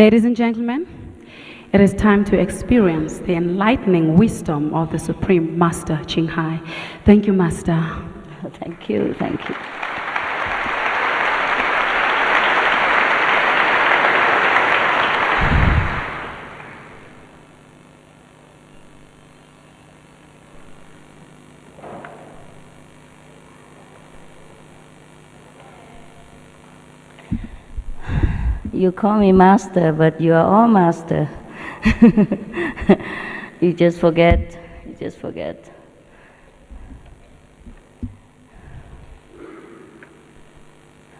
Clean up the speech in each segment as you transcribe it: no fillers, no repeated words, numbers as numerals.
Ladies and gentlemen, it is time to experience the enlightening wisdom of the Supreme Master Ching Hai. Thank you, Master. Thank you, thank you. You call me master, but you are all master. You just forget.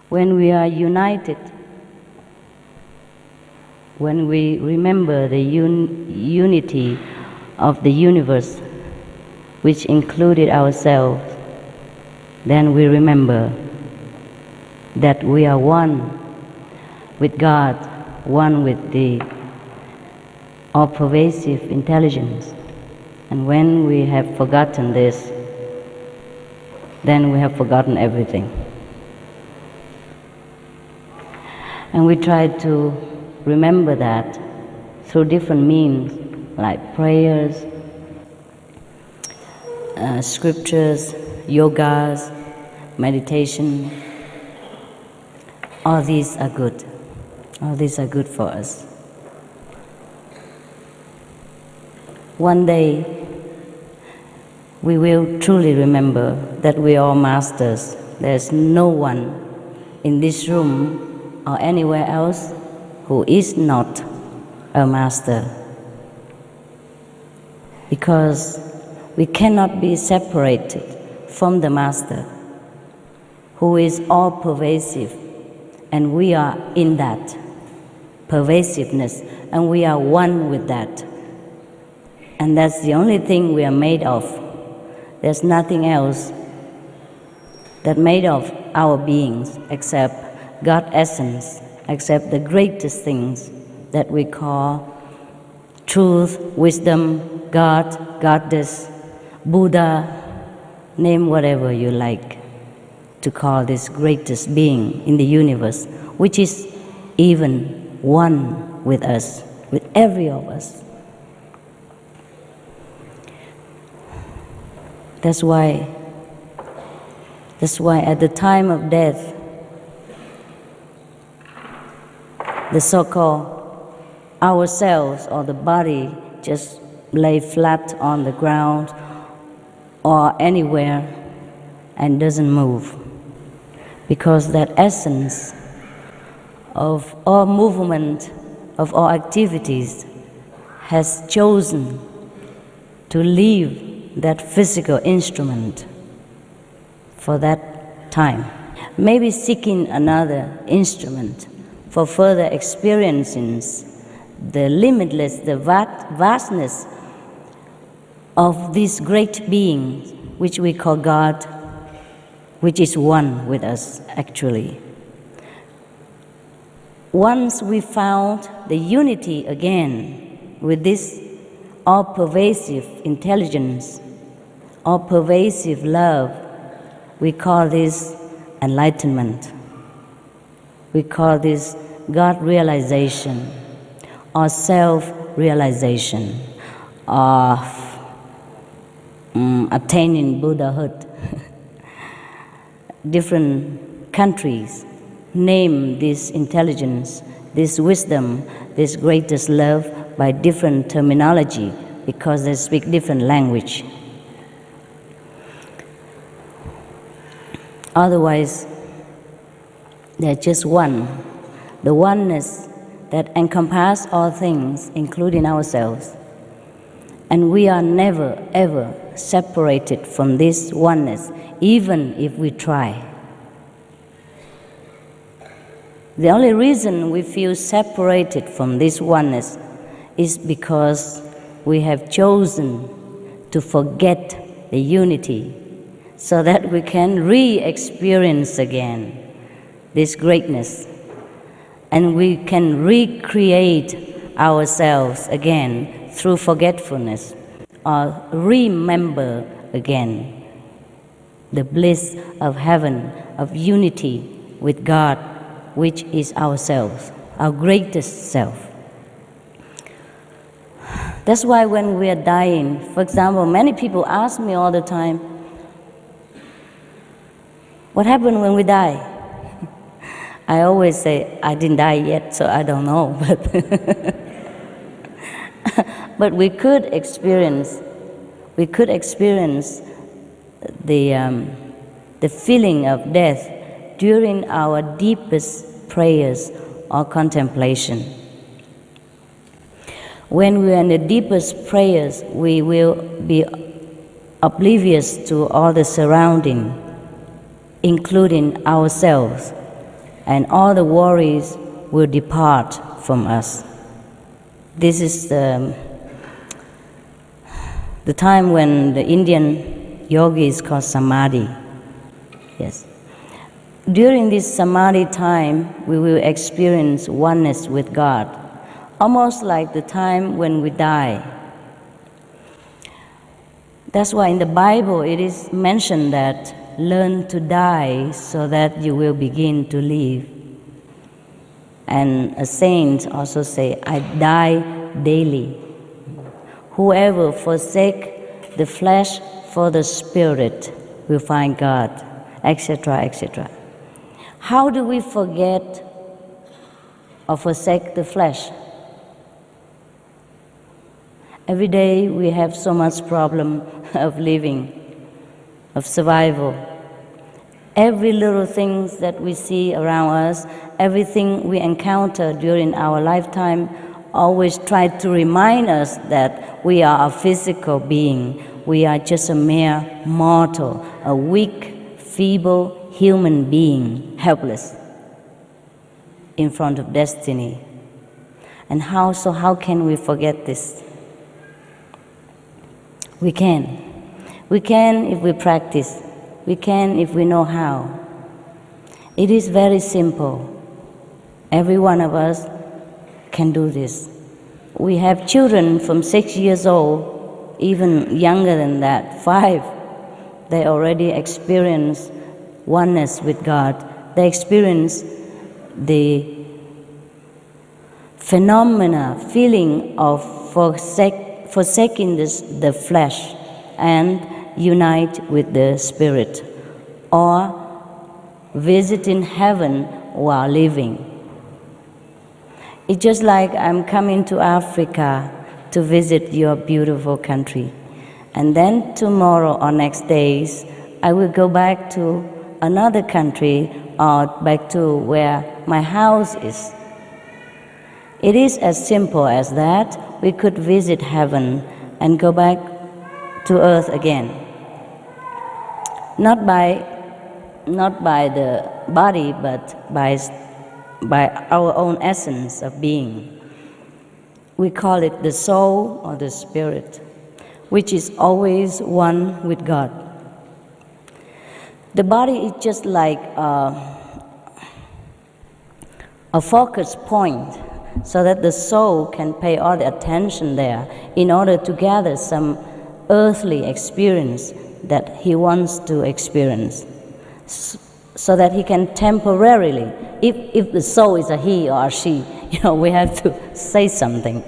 When we are united, when we remember the unity of the universe, which included ourselves, then we remember that we are one with God, one with the all-pervasive intelligence. And when we have forgotten this, then we have forgotten everything. And we try to remember that through different means, like prayers, scriptures, yogas, meditation. All these are good. All these are good for us. One day, we will truly remember that we are all masters. There's no one in this room or anywhere else who is not a master. Because we cannot be separated from the Master, who is all-pervasive, and we are in that pervasiveness, and we are one with that. And that's the only thing we are made of. There's nothing else that made of our beings except God's essence, except the greatest things that we call truth, wisdom, God, Goddess, Buddha, name whatever you like to call this greatest being in the universe, which is even one with us, with every of us. That's why at the time of death, the so-called ourselves or the body just lay flat on the ground or anywhere and doesn't move, because that essence of all movement, of all activities, has chosen to leave that physical instrument for that time, maybe seeking another instrument for further experiencing the limitless, the vastness of this great being, which we call God, which is one with us, actually. Once we found the unity again with this all-pervasive intelligence, all-pervasive love, we call this enlightenment. We call this God realization or self-realization of attaining Buddhahood. Different countries name this intelligence, this wisdom, this greatest love by different terminology because they speak different language. Otherwise, they're just one, the oneness that encompasses all things, including ourselves. And we are never, ever separated from this oneness, even if we try. The only reason we feel separated from this oneness is because we have chosen to forget the unity so that we can re-experience again this greatness, and we can recreate ourselves again through forgetfulness, or remember again the bliss of heaven, of unity with God, which is ourselves, our greatest self. That's why when we are dying, for example, many people ask me all the time, what happened when we die? I always say, I didn't die yet, so I don't know. But we could experience the feeling of death during our deepest prayers or contemplation. When we are in the deepest prayers, we will be oblivious to all the surrounding, including ourselves, and all the worries will depart from us. This is the time when the Indian yogis call samadhi. Yes. During this samadhi time, we will experience oneness with God, almost like the time when we die. That's why in the Bible it is mentioned that learn to die so that you will begin to live. And a saint also say, I die daily. Whoever forsake the flesh for the spirit will find God, etc., etc. How do we forget or forsake the flesh? Every day we have so much problem of living, of survival. Every little things that we see around us, everything we encounter during our lifetime, always try to remind us that we are a physical being. We are just a mere mortal, a weak, feeble human being, helpless in front of destiny. And how can we forget this? We can. We can if we practice. We can if we know how. It is very simple. Every one of us can do this. We have children from 6 years old, even younger than that, 5. They already experience oneness with God. They experience the feeling of forsaking the flesh and unite with the spirit, or visiting heaven while living. It's just like I'm coming to Africa to visit your beautiful country, and then tomorrow or next days I will go back to another country or back to where my house is. It is as simple as that. We could visit heaven and go back to earth again. Not by the body, but by our own essence of being. We call it the soul or the spirit, which is always one with God. The body is just like a focus point, so that the soul can pay all the attention there in order to gather some earthly experience that he wants to experience, so that he can temporarily, if the soul is a he or a she, we have to say something.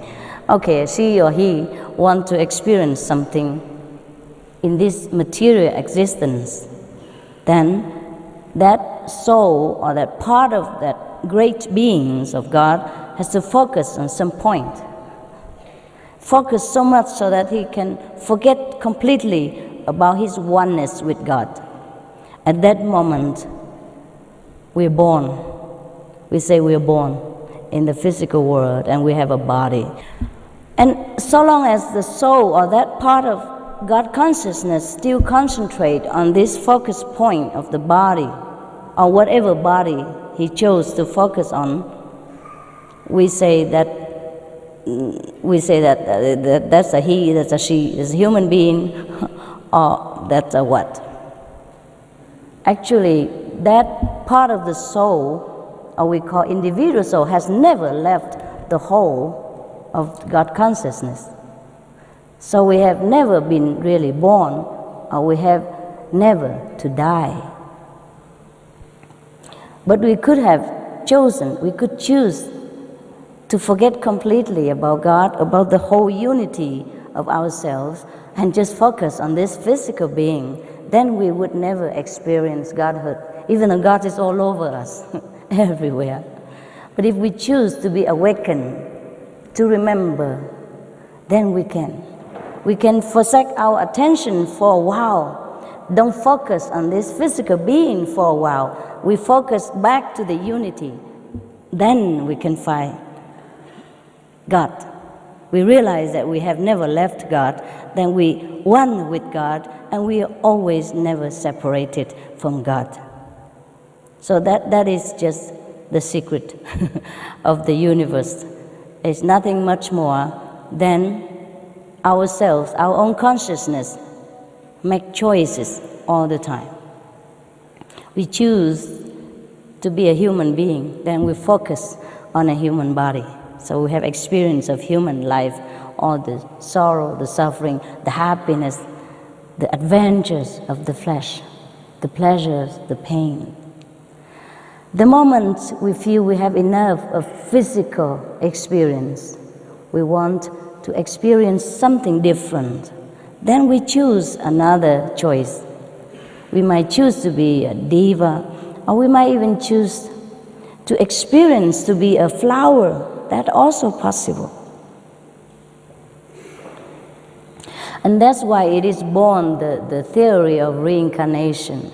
Okay, she or he want to experience something in this material existence, then that soul or that part of that great beings of God has to focus on some point. Focus so much so that he can forget completely about his oneness with God. At that moment, we're born. We say we're born in the physical world and we have a body. And so long as the soul or that part of God consciousness still concentrate on this focus point of the body, or whatever body he chose to focus on, we say that that's a he, that's a she, is a human being, or that's a what. Actually, that part of the soul, or we call individual soul, has never left the whole of God consciousness. So we have never been really born, or we have never to die. But we could have chosen, we could choose to forget completely about God, about the whole unity of ourselves, and just focus on this physical being, then we would never experience Godhood, even though God is all over us, everywhere. But if we choose to be awakened, to remember, then we can. We can forsake our attention for a while. Don't focus on this physical being for a while. We focus back to the unity. Then we can find God. We realize that we have never left God, then we one with God, and we are always never separated from God. So that is just the secret of the universe. It's nothing much more than ourselves, our own consciousness, make choices all the time. We choose to be a human being, then we focus on a human body. So we have experience of human life, all the sorrow, the suffering, the happiness, the adventures of the flesh, the pleasures, the pain. The moment we feel we have enough of physical experience, we want to experience something different, then we choose another choice. We might choose to be a diva, or we might even choose to experience to be a flower. That's also possible. And that's why it is born the theory of reincarnation,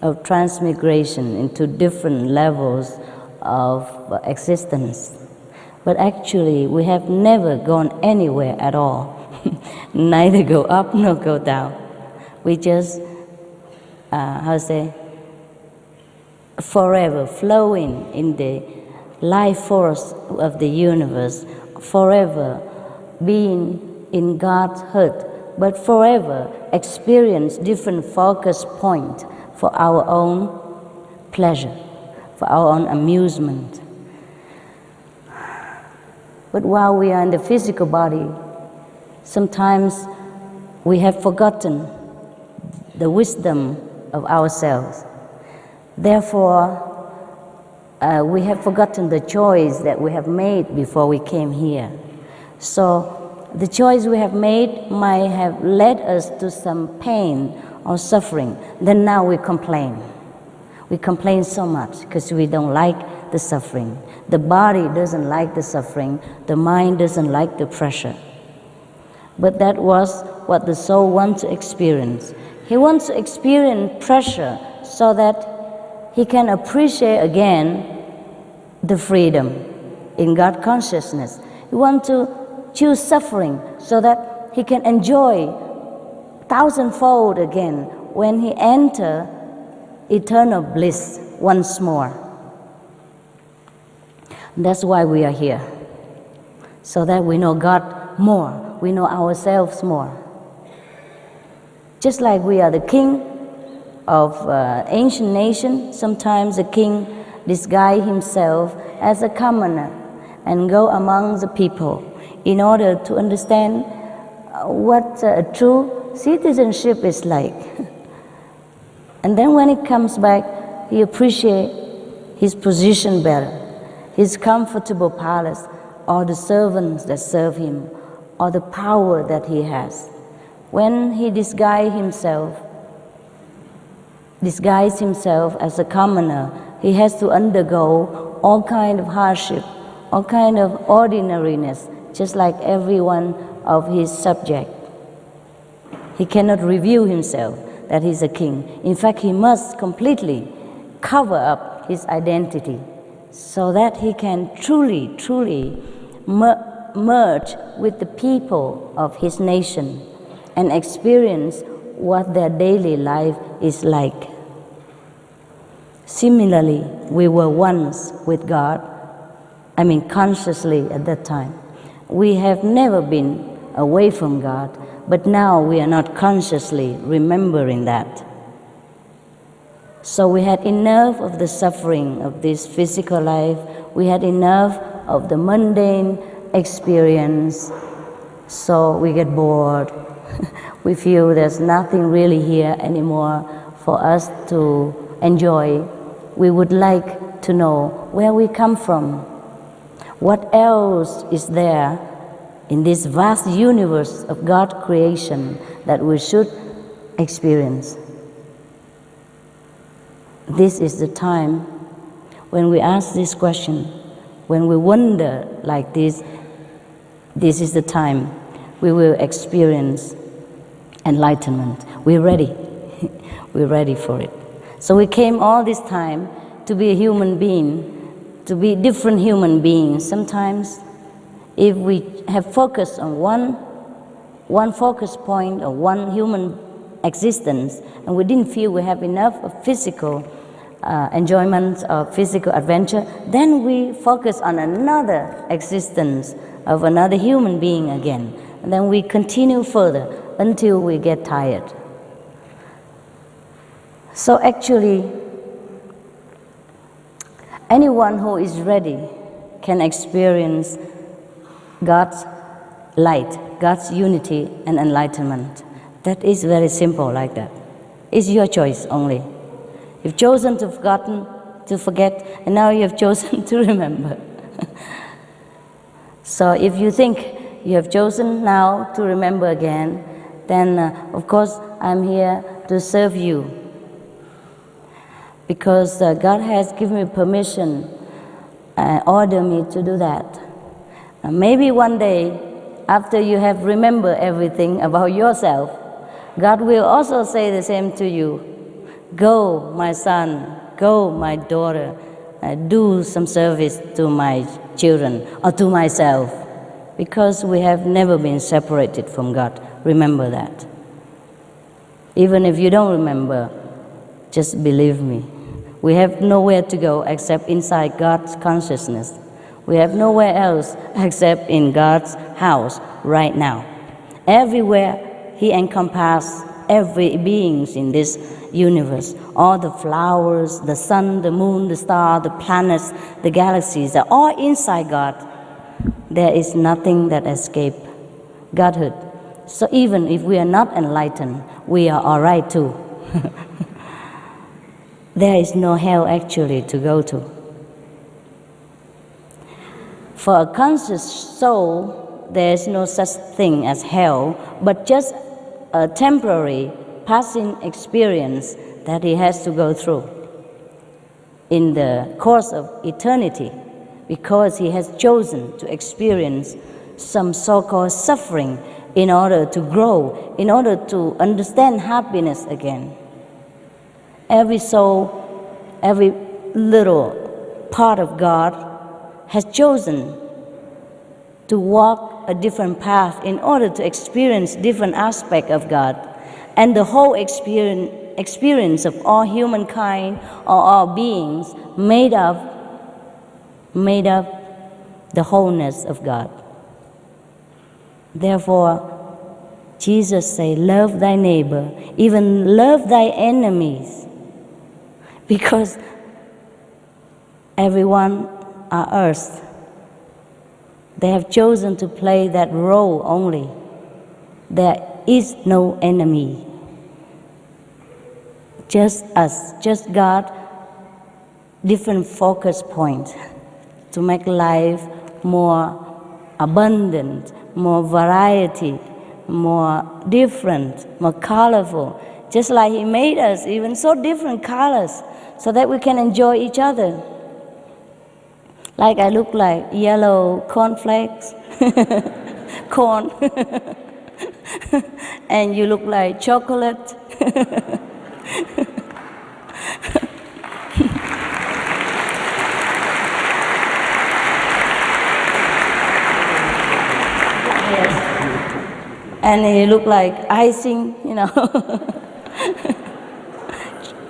of transmigration into different levels of existence. But actually, we have never gone anywhere at all. Neither go up nor go down. We just, forever flowing in the life force of the universe, forever being in God's heart, but forever experience different focus points for our own pleasure, for our own amusement. But while we are in the physical body, sometimes we have forgotten the wisdom of ourselves. Therefore, we have forgotten the choice that we have made before we came here. So the choice we have made might have led us to some pain or suffering. Then now we complain. We complain so much because we don't like the suffering. The body doesn't like the suffering. The mind doesn't like the pressure. But that was what the soul wants to experience. He wants to experience pressure so that he can appreciate again the freedom in God consciousness. He wants to choose suffering so that he can enjoy thousandfold again when he enters eternal bliss once more. That's why we are here, so that we know God more, we know ourselves more. Just like we are the king of ancient nation, sometimes the king disguise himself as a commoner and go among the people in order to understand what true citizenship is like. And then when he comes back, he appreciates his position better, his comfortable palace, or the servants that serve him, or the power that he has. When he disguises himself as a commoner, he has to undergo all kind of hardship, all kind of ordinariness, just like every one of his subjects. He cannot reveal himself that he's a king. In fact, he must completely cover up his identity so that he can truly merge with the people of his nation and experience what their daily life is like. Similarly, we were once with God, consciously at that time. We have never been away from God, but now we are not consciously remembering that. So we had enough of the suffering of this physical life. We had enough of the mundane experience. So we get bored. We feel there's nothing really here anymore for us to enjoy. We would like to know where we come from. What else is there in this vast universe of God's creation that we should experience? This is the time when we ask this question, when we wonder like this is the time we will experience enlightenment. We're ready. We're ready for it. So we came all this time to be a human being, to be different human beings. Sometimes if we have focused on one focus point or one human existence, and we didn't feel we have enough of physical enjoyment or physical adventure, then we focus on another existence of another human being again. And then we continue further until we get tired. So actually, anyone who is ready can experience God's light, God's unity and enlightenment. That is very simple like that. It's your choice only. You've chosen to forgotten, to forget, and now you have chosen to remember. So if you think you have chosen now to remember again, then of course I'm here to serve you. Because God has given me permission and ordered me to do that. Maybe one day, after you have remembered everything about yourself, God will also say the same to you. Go, my son, go, my daughter, do some service to my children or to myself, because we have never been separated from God. Remember that. Even if you don't remember, just believe me. We have nowhere to go except inside God's consciousness. We have nowhere else except in God's house right now. Everywhere He encompasses every being in this universe. All the flowers, the sun, the moon, the star, the planets, the galaxies are all inside God. There is nothing that escapes Godhood. So even if we are not enlightened, we are all right too. There is no hell actually to go to. For a conscious soul, there is no such thing as hell, but just a temporary passing experience that he has to go through in the course of eternity, because he has chosen to experience some so-called suffering in order to grow, in order to understand happiness again. Every soul, every little part of God has chosen to walk a different path in order to experience different aspects of God. And the whole experience of all humankind or all beings made up the wholeness of God. Therefore, Jesus said, love thy neighbor, even love thy enemies, because everyone on earth, they have chosen to play that role only. There is no enemy. Just us, just God, different focus points to make life more abundant, more variety, more different, more colorful. Just like He made us even so different colors so that we can enjoy each other. Like I look like yellow cornflakes, corn, and you look like chocolate. And he look like icing, you know.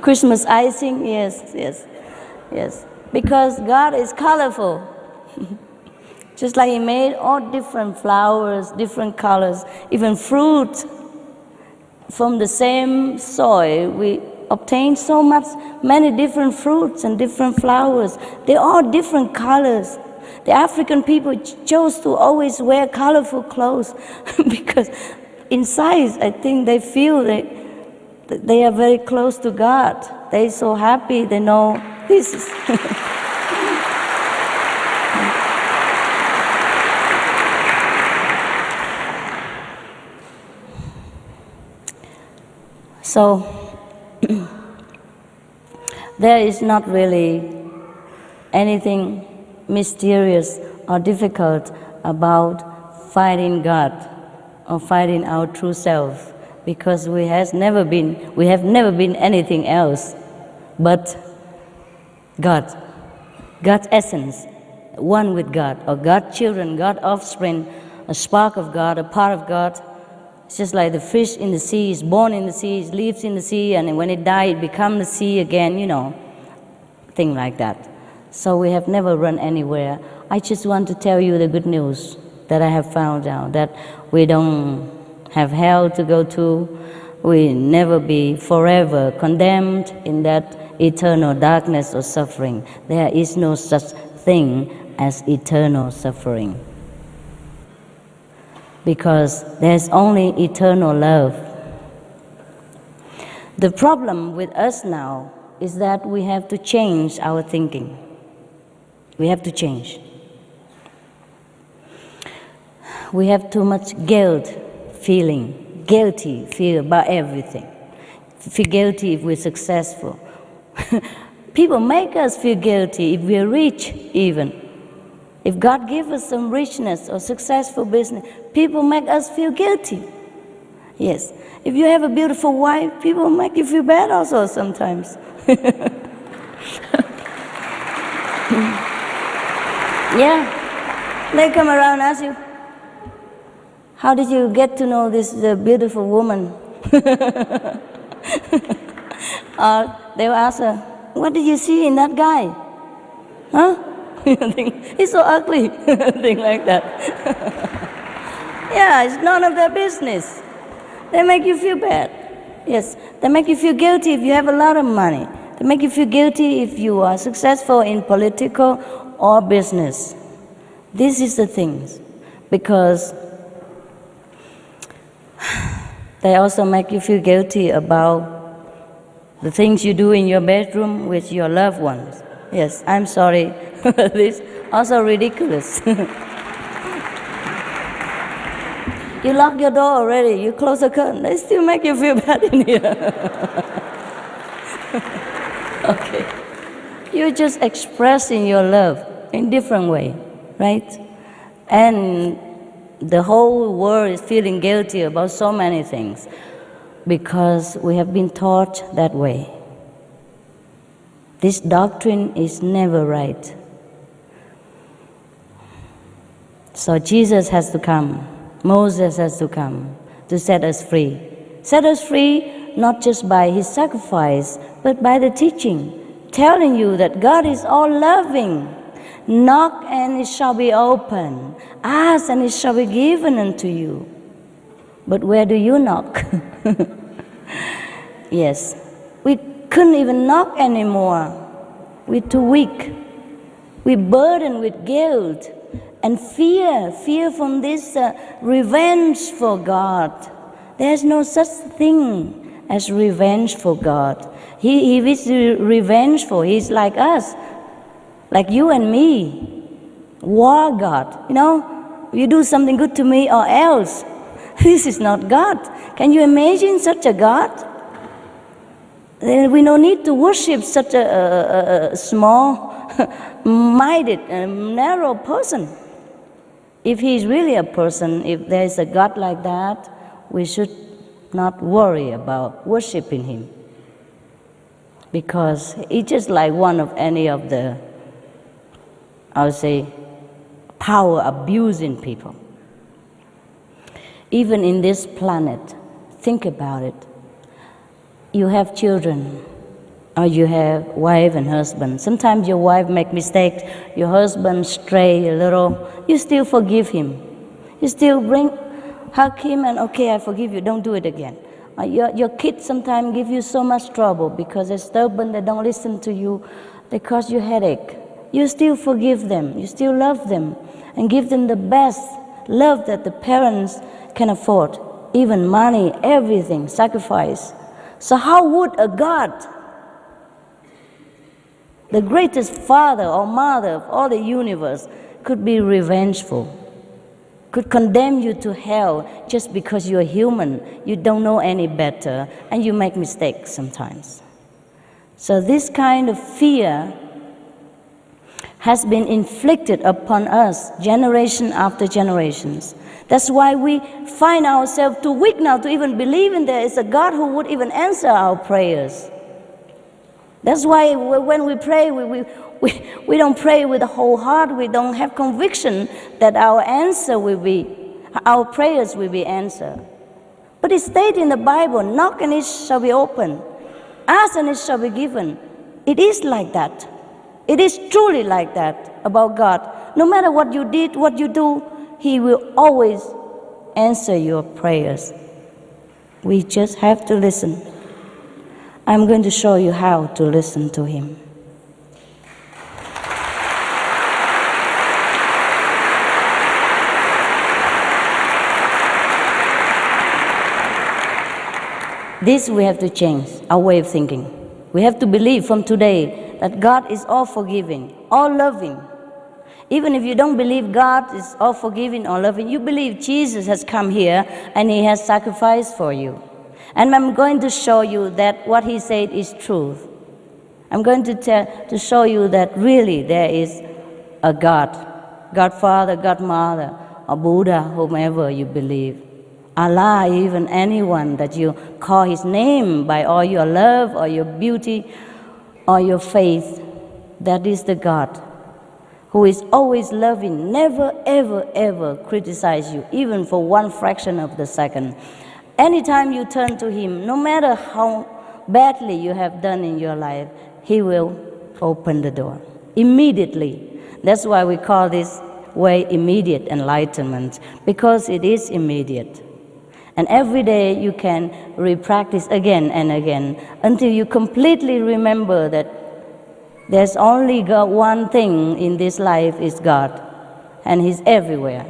Christmas icing, yes. Because God is colorful. Just like He made all different flowers, different colors, even fruit. From the same soil, we obtain so many different fruits and different flowers. They're all different colors. The African people chose to always wear colorful clothes because inside, I think they feel that they are very close to God. They're so happy, they know this is... So there is not really anything mysterious or difficult about finding God or finding our true self, because we have never been anything else but God, God's essence, one with God, or God's children, God's offspring, a spark of God, a part of God. It's just like the fish in the sea is born in the sea, it lives in the sea, and when it dies, it becomes the sea again, thing like that. So we have never run anywhere. I just want to tell you the good news that I have found out, that we don't have hell to go to. We never be forever condemned in that eternal darkness or suffering. There is no such thing as eternal suffering, because there's only eternal love. The problem with us now is that we have to change our thinking. We have to change. We have too much guilty feel about everything. Feel guilty if we're successful. People make us feel guilty if we're rich even. If God gives us some richness or successful business, people make us feel guilty. Yes. If you have a beautiful wife, people make you feel bad also sometimes. Yeah. They come around and ask you, how did you get to know this beautiful woman? Or they will ask her, what did you see in that guy? Huh? He's so ugly. Thing like that. Yeah, it's none of their business. They make you feel bad. Yes, they make you feel guilty if you have a lot of money. They make you feel guilty if you are successful in political or business. This is the things. Because they also make you feel guilty about the things you do in your bedroom with your loved ones. Yes, I'm sorry. This also ridiculous. You lock your door already, you close the curtain, they still make you feel bad in here. Okay. You're just expressing your love in different way, right? And the whole world is feeling guilty about so many things because we have been taught that way. This doctrine is never right. So Jesus has to come, Moses has to come to set us free. Set us free not just by his sacrifice, but by the teaching, telling you that God is all loving. Knock and it shall be opened. Ask and it shall be given unto you. But where do you knock? Yes, we couldn't even knock anymore. We're too weak. We're burdened with guilt and fear from this revenge for God. There's no such thing as revenge for God. He is revengeful. He's like us, like you and me. War God. You do something good to me or else. This is not God. Can you imagine such a God? Then we don't need to worship such a small-minded, narrow person. If he is really a person, if there is a God like that, we should not worry about worshiping him. Because it's just like one of any of the, I would say, power abusing people. Even in this planet, think about it. You have children, or you have wife and husband. Sometimes your wife make mistakes, your husband stray a little. You still forgive him. You still hug him and okay, I forgive you. Don't do it again. Your kids sometimes give you so much trouble because they're stubborn. They don't listen to you. They cause you headache. You still forgive them. You still love them and give them the best love that the parents can afford. Even money, everything, sacrifice. So how would a God, the greatest father or mother of all the universe, could be revengeful? could condemn you to hell just because you're human. You don't know any better, and you make mistakes sometimes. So this kind of fear has been inflicted upon us generation after generations. That's why we find ourselves too weak now to even believe in there is a God who would even answer our prayers. That's why when we pray, we don't pray with the whole heart. We don't have conviction that our prayers will be answered. But it states in the Bible, knock and it shall be opened. Ask and it shall be given. It is like that. It is truly like that about God. No matter what you did, what you do, He will always answer your prayers. We just have to listen. I'm going to show you how to listen to Him. This we have to change, our way of thinking. We have to believe from today that God is all forgiving, all loving. Even if you don't believe God is all forgiving or loving, you believe Jesus has come here and He has sacrificed for you. And I'm going to show you that what He said is truth. I'm going to show you that really there is a God, God Father, God Mother, or Buddha, whomever you believe. Allah, even anyone that you call His name by all your love or your beauty or your faith, that is the God who is always loving, never, ever, ever criticize you, even for one fraction of the second. Anytime you turn to Him, no matter how badly you have done in your life, He will open the door immediately. That's why we call this way immediate enlightenment, because it is immediate. And every day you can re-practice again and again until you completely remember that there's only God, one thing in this life is God, and He's everywhere.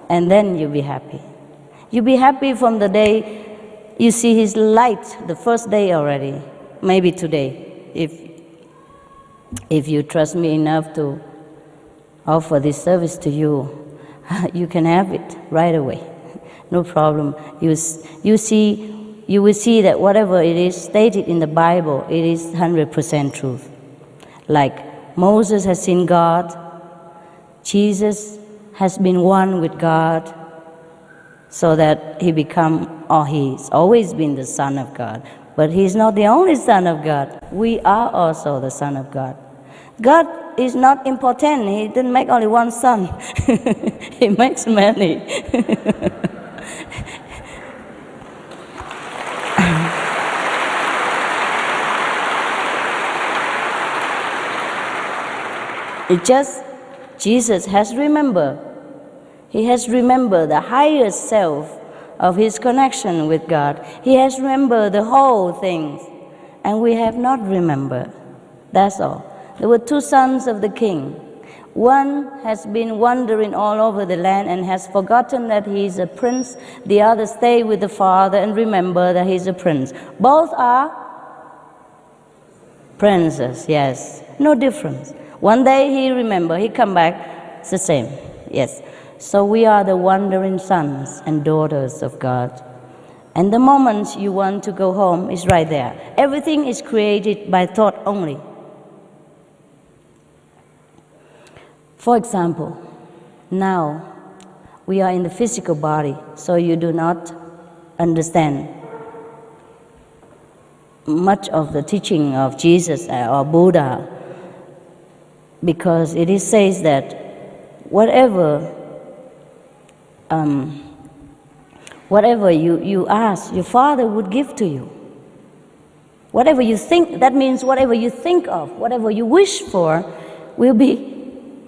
And then you'll be happy. You'll be happy from the day you see His light, the first day already, maybe today, if you trust me enough to offer this service to you, you can have it right away. No problem. You will see that whatever it is stated in the Bible, it is 100% truth. Like Moses has seen God, Jesus has been one with God, so that he's always been the Son of God. But He's not the only Son of God. We are also the Son of God. God is not important. He didn't make only one son. He makes many. It just, Jesus has remembered. He has remembered the higher self of His connection with God. He has remembered the whole thing, and we have not remembered. That's all. There were two sons of the king. One has been wandering all over the land and has forgotten that he is a prince. The other stayed with the father and remember that he's a prince. Both are princes, yes, no difference. One day he remember, he come back, it's the same, yes. So we are the wandering sons and daughters of God. And the moment you want to go home is right there. Everything is created by thought only. For example, now we are in the physical body, so you do not understand much of the teaching of Jesus or Buddha, because it says that whatever you ask, your Father would give to you. Whatever you think, that means whatever you think of, whatever you wish for, will be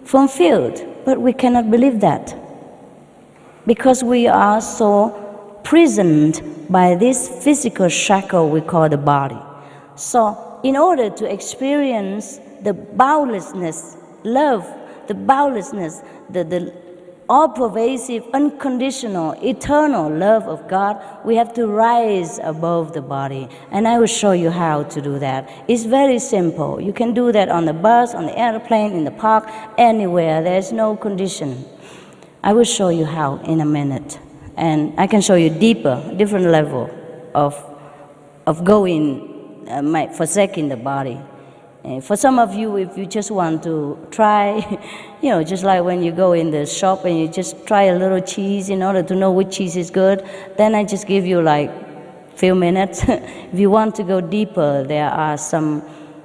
fulfilled. But we cannot believe that, because we are so prisoned by this physical shackle we call the body. So in order to experience the boundlessness, love, the boundlessness, the all-pervasive, unconditional, eternal love of God, we have to rise above the body. And I will show you how to do that. It's very simple. You can do that on the bus, on the airplane, in the park, anywhere. There's no condition. I will show you how in a minute. And I can show you deeper, different level of going, forsaking the body. And for some of you, if you just want to try, just like when you go in the shop and you just try a little cheese in order to know which cheese is good, then I just give you like few minutes. If you want to go deeper, there are some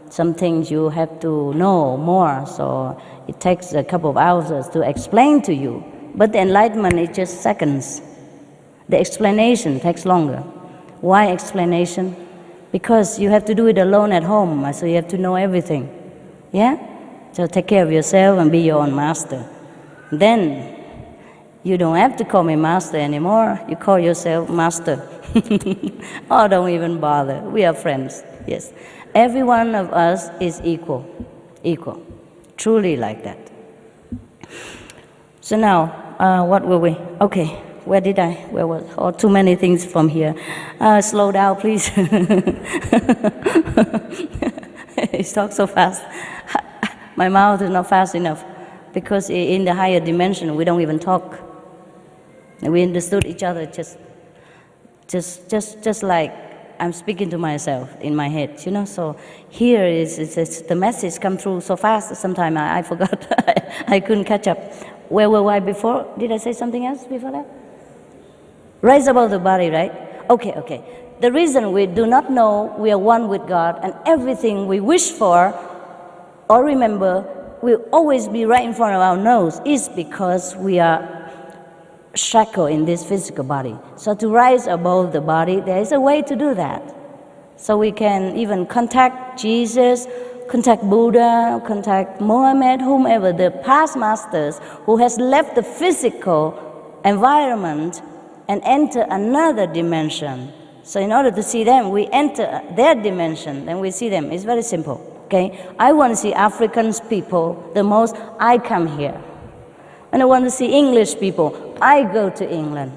things you have to know more, so it takes a couple of hours to explain to you. But the enlightenment is just seconds. The explanation takes longer. Why explanation? Because you have to do it alone at home, so you have to know everything. Yeah? So take care of yourself and be your own master. Then you don't have to call me master anymore. You call yourself master. Oh, don't even bother. We are friends. Yes. Every one of us is equal. Equal. Truly like that. So now, what were we? Okay, where was, oh, too many things from here. Slow down, please. He talks so fast. My mouth is not fast enough, because in the higher dimension, we don't even talk. We understood each other just like I'm speaking to myself in my head, So here is the message come through so fast. Sometimes I forgot. I couldn't catch up. Where were I before? Did I say something else before that? Rise above the body, right? Okay. The reason we do not know we are one with God, and everything we wish for or remember will always be right in front of our nose, is because we are shackled in this physical body. So to rise above the body, there is a way to do that. So we can even contact Jesus, contact Buddha, contact Mohammed, whomever, the past masters who has left the physical environment and enter another dimension. So in order to see them, we enter their dimension, then we see them. It's very simple, okay? I want to see Africans people the most, I come here. When I want to see English people, I go to England.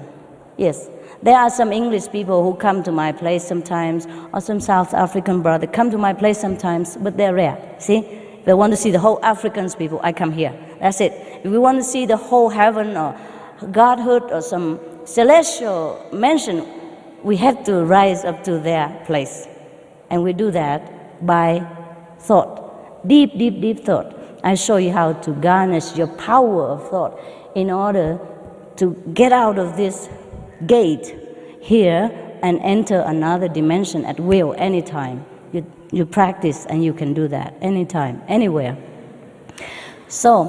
Yes, there are some English people who come to my place sometimes, or some South African brother come to my place sometimes, but they're rare. See, if I want to see the whole Africans people, I come here. That's it. If we want to see the whole heaven or Godhood or some celestial mansion, we have to rise up to their place. And we do that by thought, deep thought. I show you how to garnish your power of thought in order to get out of this gate here and enter another dimension at will, anytime. You practice and you can do that anytime, anywhere. So,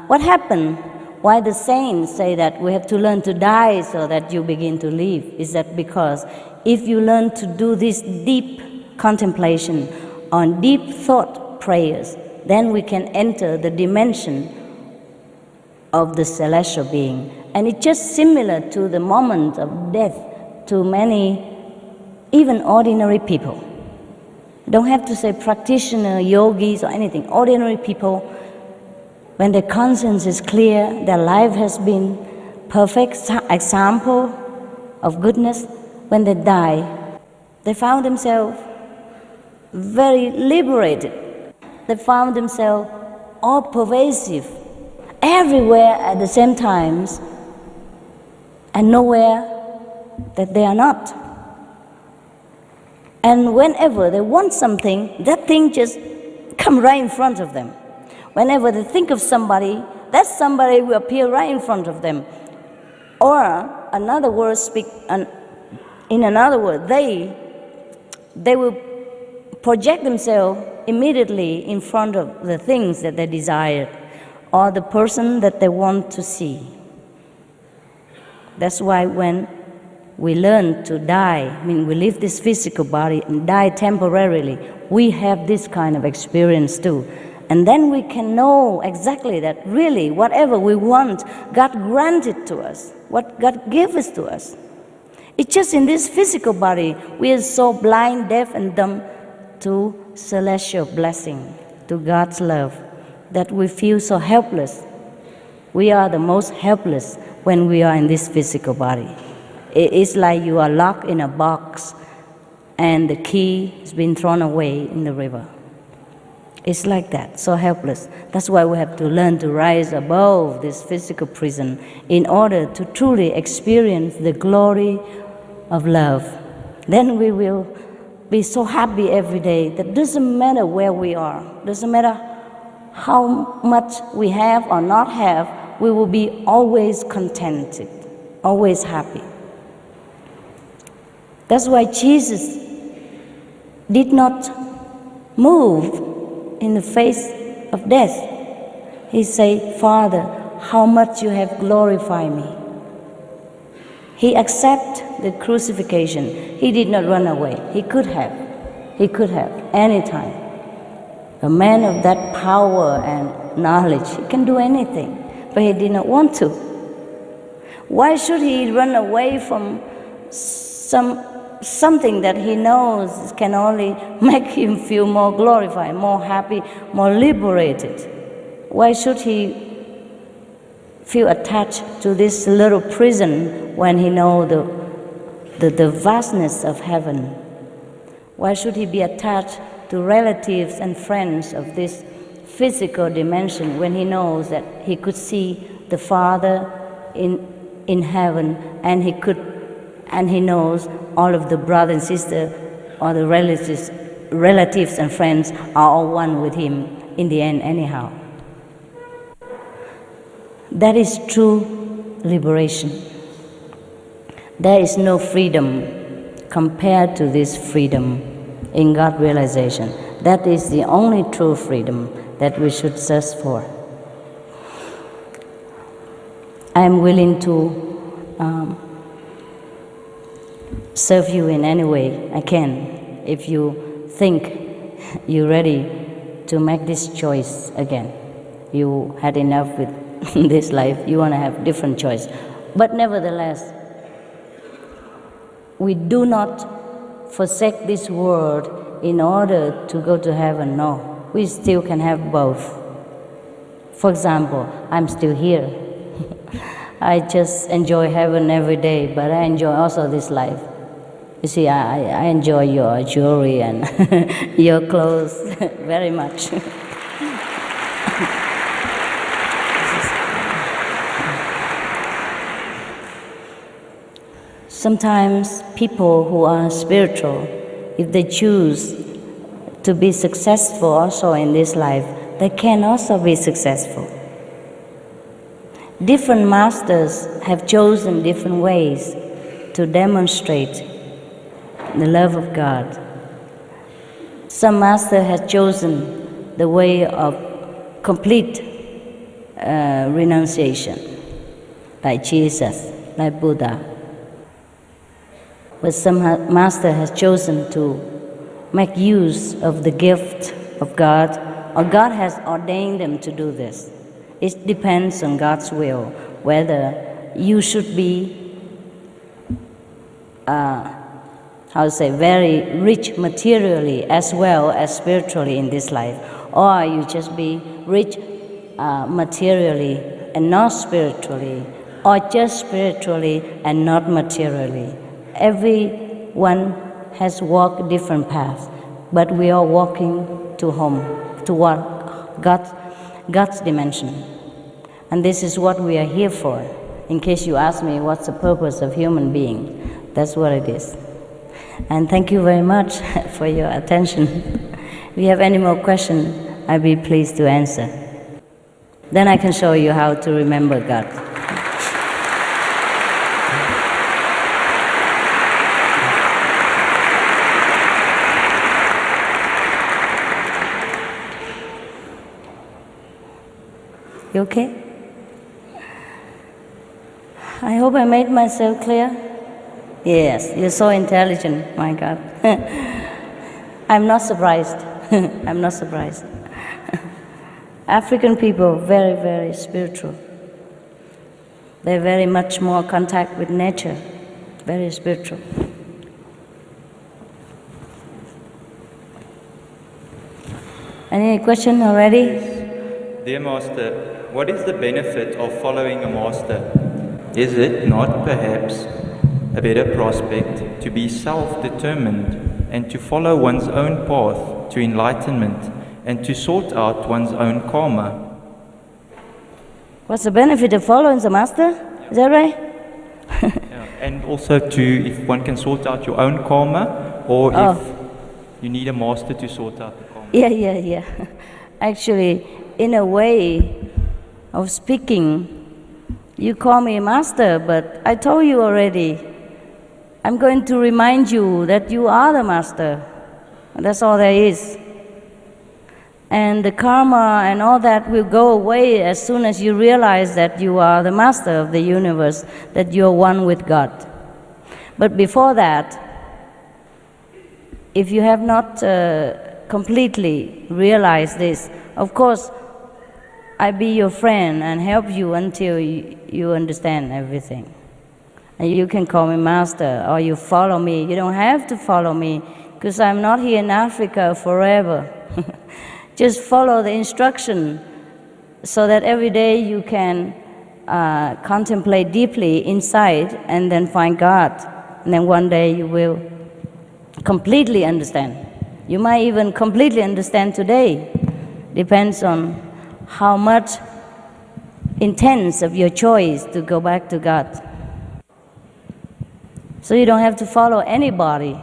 what happened? Why the saints say that we have to learn to die so that you begin to live? Is that because if you learn to do this deep contemplation on deep thought prayers, then we can enter the dimension of the celestial being. And it's just similar to the moment of death to many, even ordinary people. Don't have to say practitioner, yogis, or anything. Ordinary people, when their conscience is clear, their life has been perfect example of goodness, when they die, they found themselves very liberated. They found themselves all pervasive, everywhere at the same times, and nowhere that they are not. And whenever they want something, that thing just come right in front of them. Whenever they think of somebody, that somebody will appear right in front of them. Or, another word, in another word, they will project themselves immediately in front of the things that they desire or the person that they want to see. That's why when we learn to die, we leave this physical body and die temporarily, we have this kind of experience too. And then we can know exactly that really whatever we want, God granted to us, what God gave us to us. It's just in this physical body, we are so blind, deaf, and dumb to celestial blessing, to God's love, that we feel so helpless. We are the most helpless when we are in this physical body. It's like you are locked in a box and the key has been thrown away in the river. It's like that, so helpless. That's why we have to learn to rise above this physical prison in order to truly experience the glory of love. Then we will be so happy every day that doesn't matter where we are, doesn't matter how much we have or not have, we will be always contented, always happy. That's why Jesus did not move in the face of death. He said, Father, how much you have glorified me. He accepted the crucifixion. He did not run away. He could have. He could have, any time. A man of that power and knowledge, he can do anything, but he did not want to. Why should he run away from something that he knows can only make him feel more glorified, more happy, more liberated? Why should he feel attached to this little prison when he knows the vastness of heaven? Why should he be attached to relatives and friends of this physical dimension when he knows that he could see the Father in heaven, and he knows all of the brothers and sisters or the relatives and friends are all one with him in the end anyhow? That is true liberation. There is no freedom compared to this freedom in God realization. That is the only true freedom that we should search for. I am willing to serve you in any way I can if you think you're ready to make this choice again. You had enough with this life, you want to have different choice. But nevertheless, we do not forsake this world in order to go to heaven. No, we still can have both. For example, I'm still here. I just enjoy heaven every day, but I enjoy also this life. You see, I enjoy your jewelry and your clothes very much. Sometimes people who are spiritual, if they choose to be successful also in this life, they can also be successful. Different masters have chosen different ways to demonstrate the love of God. Some master has chosen the way of complete renunciation, like Jesus, like Buddha. But some master has chosen to make use of the gift of God, or God has ordained them to do this. It depends on God's will, whether you should be, very rich materially as well as spiritually in this life, or you just be rich materially and not spiritually, or just spiritually and not materially. Everyone has walked different paths, but we are walking to home, toward God's dimension. And this is what we are here for. In case you ask me what's the purpose of human being, that's what it is. And thank you very much for your attention. If you have any more questions, I'll be pleased to answer. Then I can show you how to remember God. You okay? I hope I made myself clear. Yes, you're so intelligent, my God. I'm not surprised. I'm not surprised. African people, very, very spiritual. They're very much more contact with nature, very spiritual. Any question already? Dear Master, what is the benefit of following a master? Is it not perhaps a better prospect to be self-determined and to follow one's own path to enlightenment and to sort out one's own karma. What's the benefit of following the master? Is that right? Yeah. And also if one can sort out your own karma, or if you need a master to sort out the karma. Yeah. Actually, in a way of speaking, you call me master, but I told you already, I'm going to remind you that you are the master. That's all there is. And the karma and all that will go away as soon as you realize that you are the master of the universe, that you're one with God. But before that, if you have not completely realized this, of course, I be your friend and help you until you understand everything. And you can call me master, or you follow me. You don't have to follow me, because I'm not here in Africa forever. Just follow the instruction so that every day you can contemplate deeply inside and then find God. And then one day you will completely understand. You might even completely understand today. Depends on how much intense of your choice to go back to God. So you don't have to follow anybody,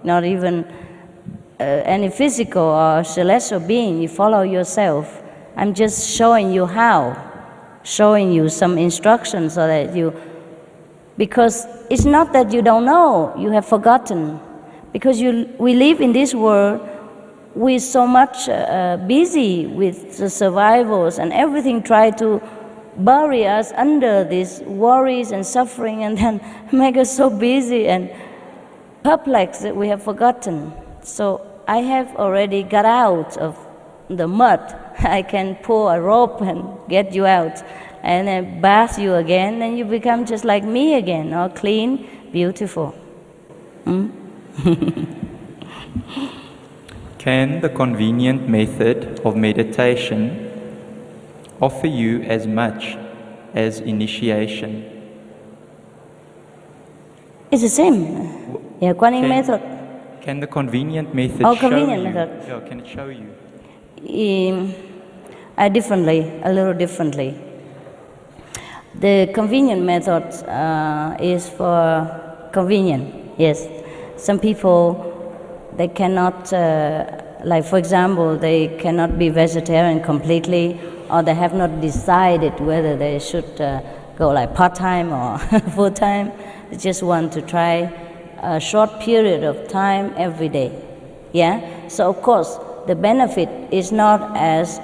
not even any physical or celestial being. You follow yourself. I'm just showing you how, showing you some instructions so that because it's not that you don't know, you have forgotten. Because we live in this world, we're so much busy with the survivals and everything, try to bury us under these worries and suffering, and then make us so busy and perplexed that we have forgotten. So I have already got out of the mud. I can pull a rope and get you out, and then bath you again, and you become just like me again, all clean, beautiful. Can the convenient method of meditation offer you as much as initiation? It's the same. Yeah, Kuan Yin method. Can the convenient method show convenient you? method. Yeah, can it show you? A little differently. The convenient method is for convenient, yes. Some people, they cannot, like for example, they cannot be vegetarian completely, or they have not decided whether they should go like part-time or full-time. They just want to try a short period of time every day. Yeah? So of course, the benefit is not as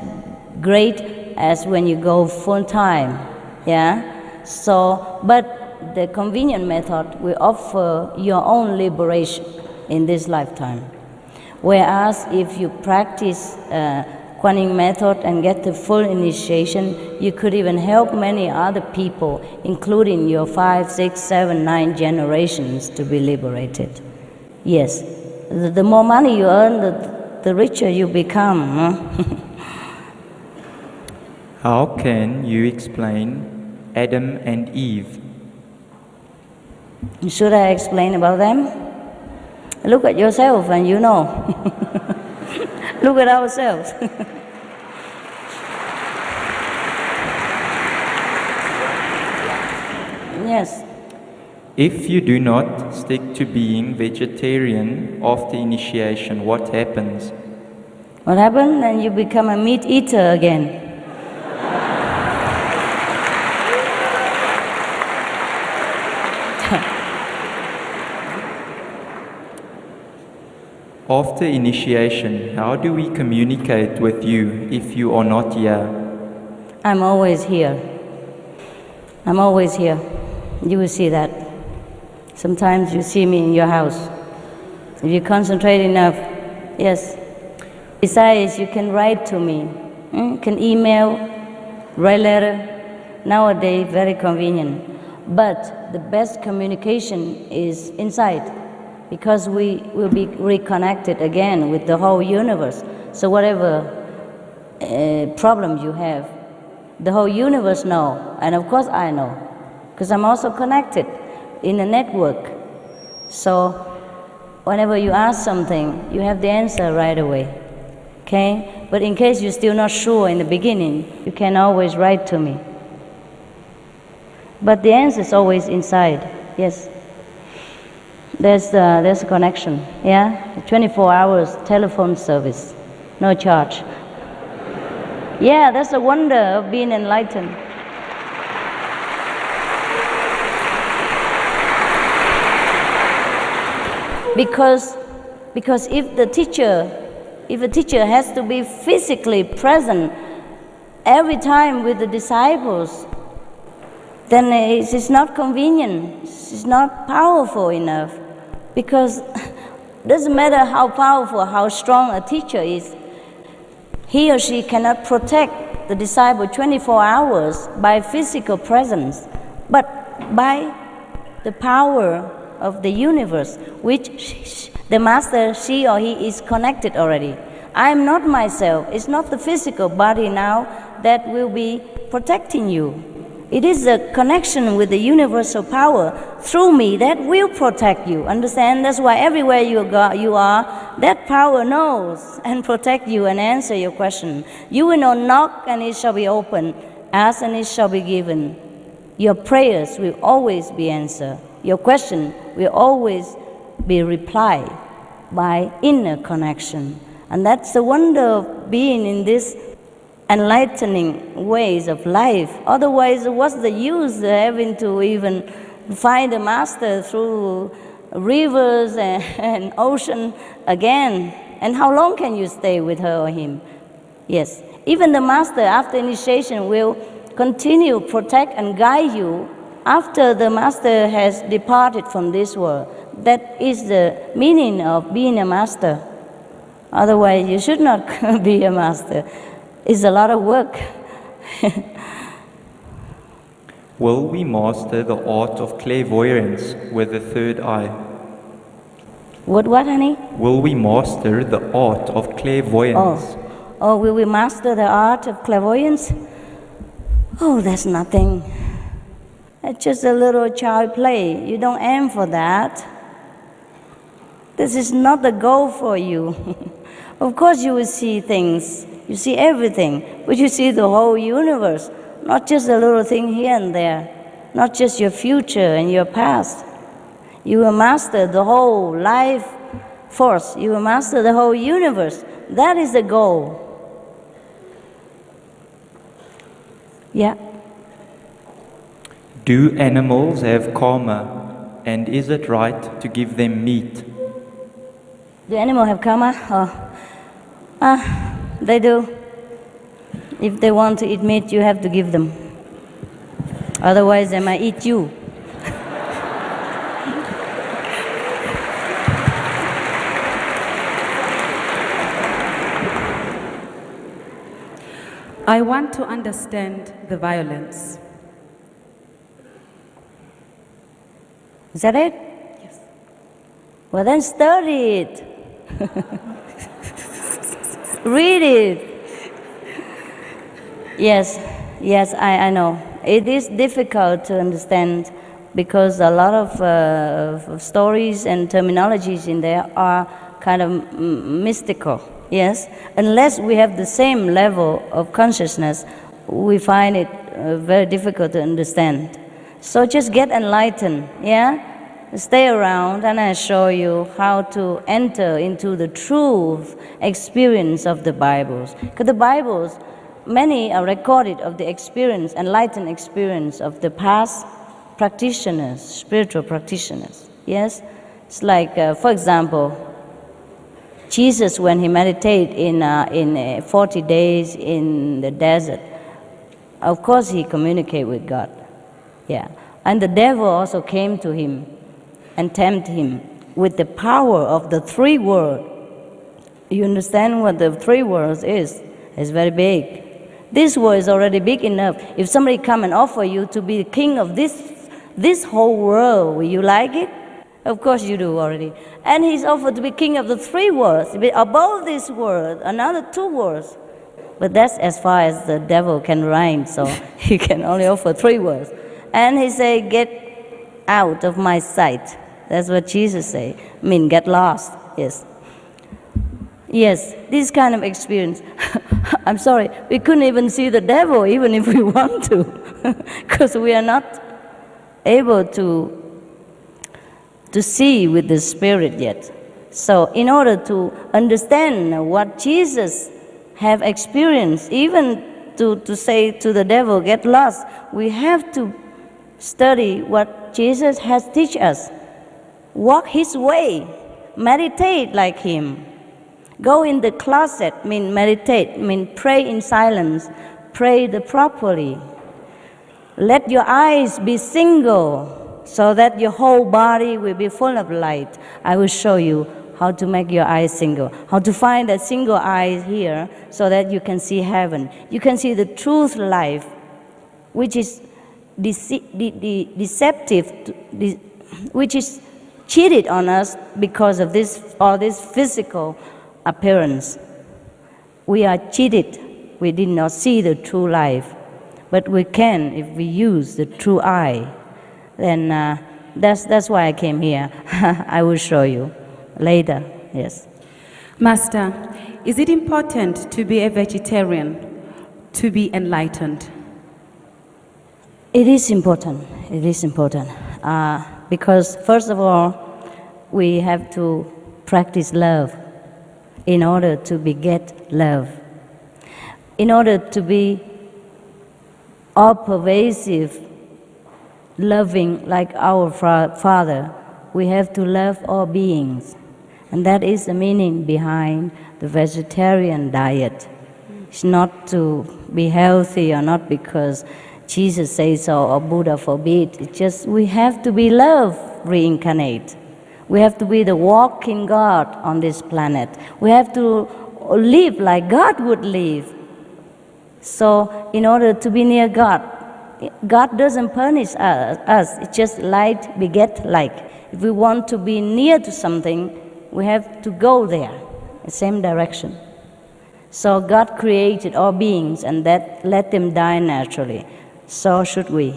great as when you go full-time. Yeah? So, but the convenient method will offer your own liberation in this lifetime. Whereas if you practice Kuan Yin method and get the full initiation, you could even help many other people, including your 5, 6, 7, 9 generations, to be liberated. Yes, the more money you earn, the richer you become. Huh? How can you explain Adam and Eve? Should I explain about them? Look at yourself and you know. Look at ourselves. Yes. If you do not stick to being vegetarian after initiation, what happens? What happens? Then you become a meat eater again. After initiation, how do we communicate with you if you are not here? I'm always here. I'm always here. You will see that. Sometimes you see me in your house. If you concentrate enough, yes. Besides, you can write to me. You can email, write letter. Nowadays, very convenient. But the best communication is inside, because we will be reconnected again with the whole universe. So whatever problem you have, the whole universe knows, and of course I know, because I'm also connected in a network. So whenever you ask something, you have the answer right away. Okay? But in case you're still not sure in the beginning, you can always write to me. But the answer is always inside. Yes. There's a connection. Yeah? 24 hours telephone service. No charge. Yeah, that's the wonder of being enlightened. Because if a teacher has to be physically present every time with the disciples, then it's not convenient, it's not powerful enough. Because it doesn't matter how powerful, how strong a teacher is, he or she cannot protect the disciple 24 hours by physical presence, but by the power of the universe, which the master, she or he, is connected already. I am not myself. It's not the physical body now that will be protecting you. It is a connection with the universal power through me that will protect you. Understand? That's why everywhere you are, that power knows and protect you and answer your question. You will not knock and it shall be opened. Ask and it shall be given. Your prayers will always be answered. Your question will always be replied by inner connection. And that's the wonder of being in this enlightening ways of life. Otherwise, what's the use having to even find a master through rivers and ocean again? And how long can you stay with her or him? Yes, even the master after initiation will continue, protect and guide you after the master has departed from this world. That is the meaning of being a master. Otherwise, you should not be a master. It's a lot of work. Will we master the art of clairvoyance with the third eye? What, honey? Will we master the art of clairvoyance? Oh, will we master the art of clairvoyance? Oh, that's nothing. It's just a little child play. You don't aim for that. This is not the goal for you. Of course you will see things. You see everything. But you see the whole universe. Not just a little thing here and there. Not just your future and your past. You will master the whole life force. You will master the whole universe. That is the goal. Yeah. Do animals have karma, and is it right to give them meat? Do animals have karma? They do. If they want to eat meat, you have to give them. Otherwise, they might eat you. I want to understand the violence. Is that it? Yes. Well, then study it. Read it. Yes, I know. It is difficult to understand because a lot of stories and terminologies in there are kind of mystical. Yes, unless we have the same level of consciousness, we find it very difficult to understand. So just get enlightened, yeah? Stay around and I show you how to enter into the true experience of the Bibles. Because the Bibles, many are recorded of the experience, enlightened experience of the past practitioners, spiritual practitioners, yes? It's like, for example, Jesus, when he meditated in 40 days in the desert, of course he communicated with God. Yeah. And the devil also came to him and tempted him with the power of the three words. You understand what the three words is? It's very big. This word is already big enough. If somebody come and offer you to be the king of this whole world, will you like it? Of course you do already. And he's offered to be king of the three words. Above this word, another two words. But that's as far as the devil can rhyme, so he can only offer three words. And he said, get out of my sight. That's what Jesus said. I mean, get lost, yes. Yes, this kind of experience. I'm sorry, we couldn't even see the devil even if we want to, because we are not able to see with the Spirit yet. So in order to understand what Jesus have experienced, even to say to the devil, get lost, we have to study what Jesus has teach us. Walk his way, meditate like him. Go in the closet, mean meditate, mean pray in silence, pray properly. Let your eyes be single so that your whole body will be full of light. I will show you how to make your eyes single, how to find that single eye here so that you can see heaven. You can see the truth life, which is deceptive, which is cheated on us because of all this physical appearance. We are cheated. We did not see the true life. But we can if we use the true eye. Then that's why I came here. I will show you later. Yes. Master, is it important to be a vegetarian to be enlightened? It is important. It is important. Because first of all, we have to practice love in order to beget love. In order to be all-pervasive, loving like our Father, we have to love all beings. And that is the meaning behind the vegetarian diet. It's not to be healthy or not because Jesus says so or Buddha forbid. It's just we have to be love reincarnate. We have to be the walking God on this planet. We have to live like God would live. So in order to be near God, God doesn't punish us. It's just light beget like. If we want to be near to something, we have to go there, the same direction. So God created all beings and that let them die naturally. So should we.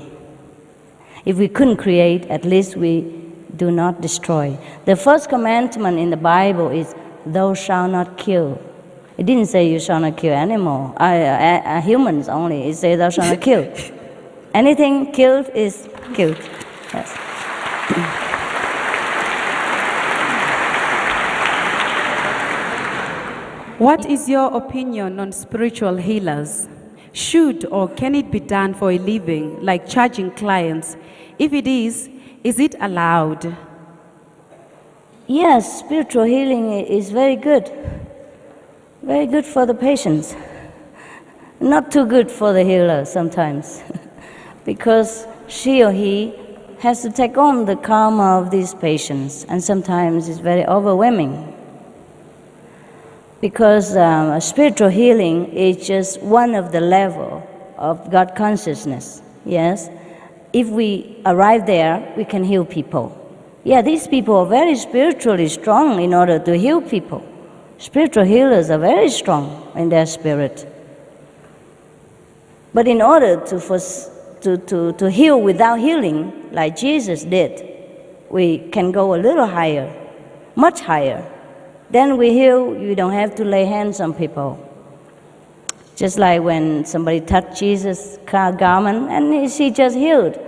If we couldn't create, at least we do not destroy. The first commandment in the Bible is, thou shalt not kill. It didn't say you shall not kill animals, humans only. It says thou shalt not kill. Anything killed is killed. Yes. What is your opinion on spiritual healers? Should or can it be done for a living, like charging clients? If it is it allowed? Yes, spiritual healing is very good. Very good for the patients. Not too good for the healer sometimes. Because she or he has to take on the karma of these patients, and sometimes it's very overwhelming. Because spiritual healing is just one of the level of God consciousness. Yes, if we arrive there, we can heal people. Yeah, these people are very spiritually strong in order to heal people. Spiritual healers are very strong in their spirit. But in order to heal without healing, like Jesus did, we can go a little higher, much higher. Then we heal, you don't have to lay hands on people. Just like when somebody touched Jesus' garment and she just healed.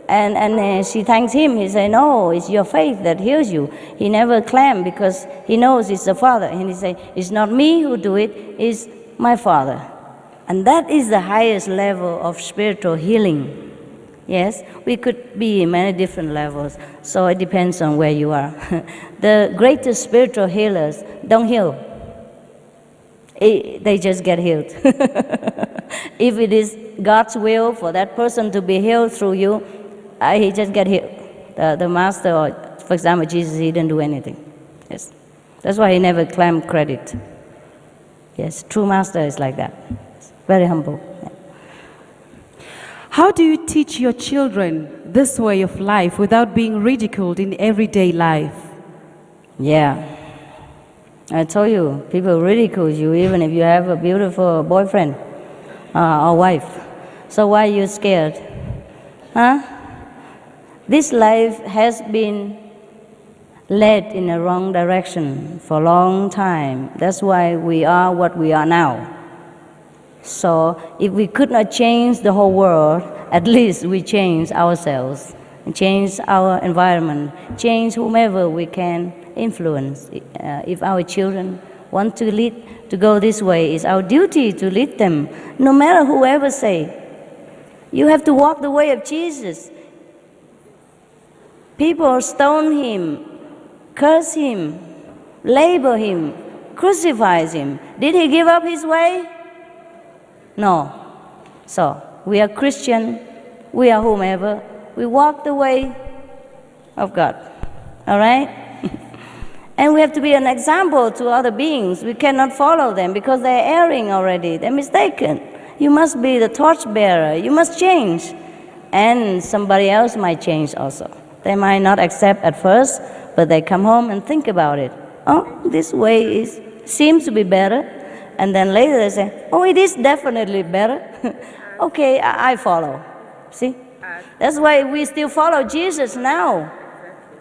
And she thanks him. He said, no, it's your faith that heals you. He never claimed because he knows it's the Father. And he said, it's not me who do it, it's my Father. And that is the highest level of spiritual healing. Yes, we could be in many different levels, so it depends on where you are. The greatest spiritual healers don't heal. They just get healed. If it is God's will for that person to be healed through you, he just get healed. The master, or for example, Jesus, he didn't do anything. Yes, that's why he never claimed credit. Yes, true master is like that. Very humble. Yeah. How do you teach your children this way of life without being ridiculed in everyday life? Yeah. I told you, people ridicule you even if you have a beautiful boyfriend or wife. So why are you scared? Huh? This life has been led in a wrong direction for a long time. That's why we are what we are now. So if we could not change the whole world, at least we change ourselves, change our environment, change whomever we can influence. If our children want to lead, to go this way, it's our duty to lead them, no matter whoever say. You have to walk the way of Jesus. People stone him, curse him, label him, crucify him. Did he give up his way? No. So, we are Christian, we are whomever, we walk the way of God. All right? And we have to be an example to other beings. We cannot follow them because they're erring already, they're mistaken. You must be the torchbearer, you must change. And somebody else might change also. They might not accept at first, but they come home and think about it. Oh, this way seems to be better. And then later they say, oh, it is definitely better. Okay, I follow. See? That's why we still follow Jesus now,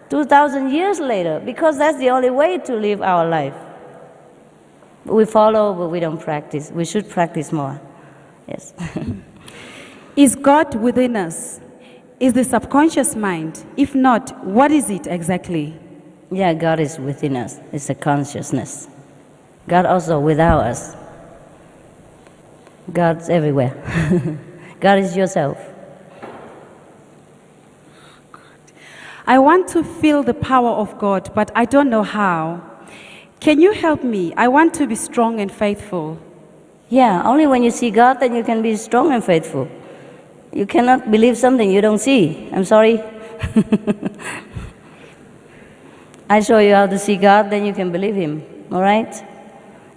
2,000 years later, because that's the only way to live our life. We follow, but we don't practice. We should practice more. Yes. Is God within us? Is the subconscious mind? If not, what is it exactly? Yeah, God is within us. It's a consciousness. God also without us. God's everywhere. God is yourself. I want to feel the power of God, but I don't know how. Can you help me? I want to be strong and faithful. Yeah, only when you see God, then you can be strong and faithful. You cannot believe something you don't see. I'm sorry. I show you how to see God, then you can believe Him. All right?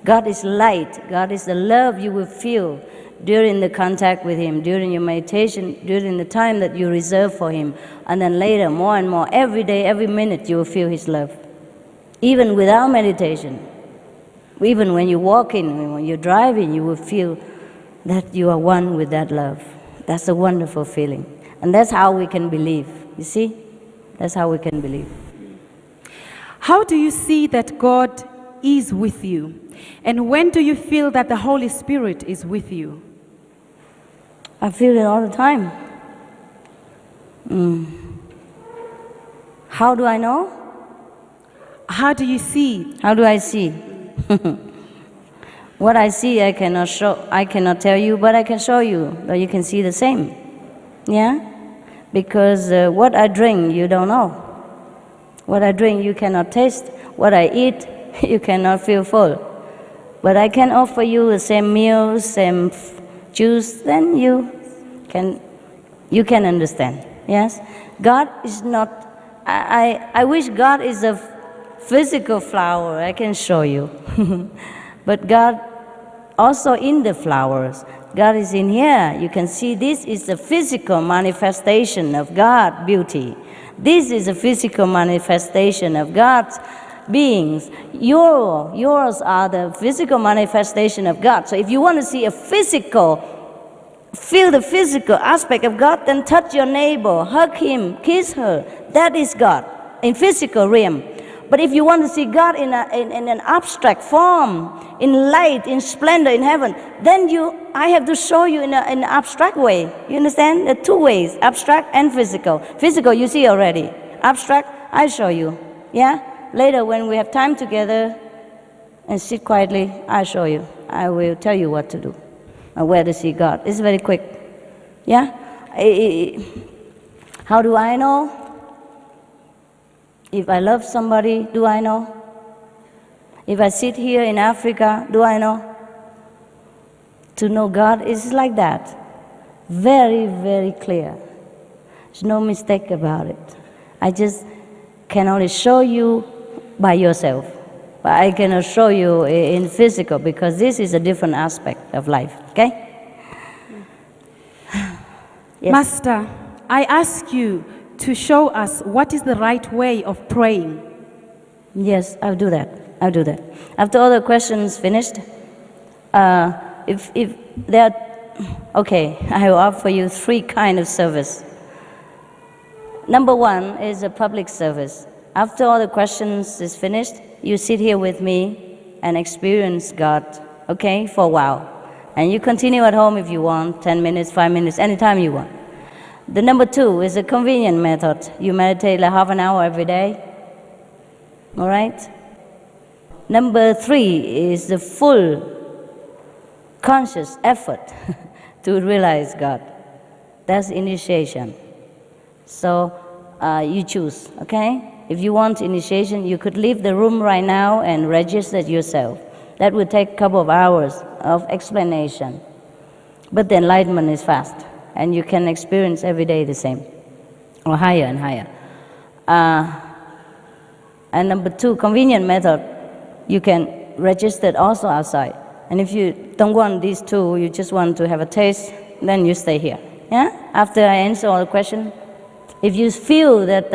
God is light. God is the love you will feel during the contact with Him, during your meditation, during the time that you reserve for Him. And then later, more and more, every day, every minute, you will feel His love. Even without meditation. Even when you're walking, when you're driving, you will feel that you are one with that love. That's a wonderful feeling. And that's how we can believe. You see? That's how we can believe. How do you see that God is with you? And when do you feel that the Holy Spirit is with you? I feel it all the time. How do I know? How do you see? How do I see? What I see, I cannot show. I cannot tell you, but I can show you, that you can see the same. Yeah, because what I drink, you don't know. What I drink, you cannot taste. What I eat, you cannot feel full. But I can offer you the same meal, same juice. Then you can understand. Yes, God is not. I wish God is a physical flower. I can show you. But God also in the flowers. God is in here. You can see this is the physical manifestation of God's beauty. This is a physical manifestation of God's beings. Yours are the physical manifestation of God. So if you want to see feel the physical aspect of God, then touch your neighbor, hug him, kiss her. That is God in physical realm. But if you want to see God in an abstract form, in light, in splendor, in heaven, then I have to show you in an abstract way. You understand? There are two ways, abstract and physical. Physical, you see already. Abstract, I show you. Yeah? Later, when we have time together and sit quietly, I show you. I will tell you what to do and where to see God. It's very quick. Yeah? How do I know? If I love somebody, do I know? If I sit here in Africa, do I know? To know God is like that. Very, very clear. There's no mistake about it. I just can only show you by yourself. But I cannot show you in physical because this is a different aspect of life. Okay? Yes. Master, I ask you to show us what is the right way of praying. Yes, I'll do that. After all the questions finished, if there are, okay, I will offer you 3 kinds of service. Number 1 is a public service. After all the questions is finished, you sit here with me and experience God, okay, for a while. And you continue at home if you want, 10 minutes, 5 minutes, anytime you want. The number 2 is a convenient method. You meditate like half an hour every day. All right? Number 3 is the full conscious effort to realize God. That's initiation. So you choose, okay? If you want initiation, you could leave the room right now and register yourself. That would take a couple of hours of explanation. But the enlightenment is fast, and you can experience every day the same, or higher and higher. And number 2, convenient method, you can register it also outside. And if you don't want these 2, you just want to have a taste, then you stay here. Yeah? After I answer all the questions, if you feel that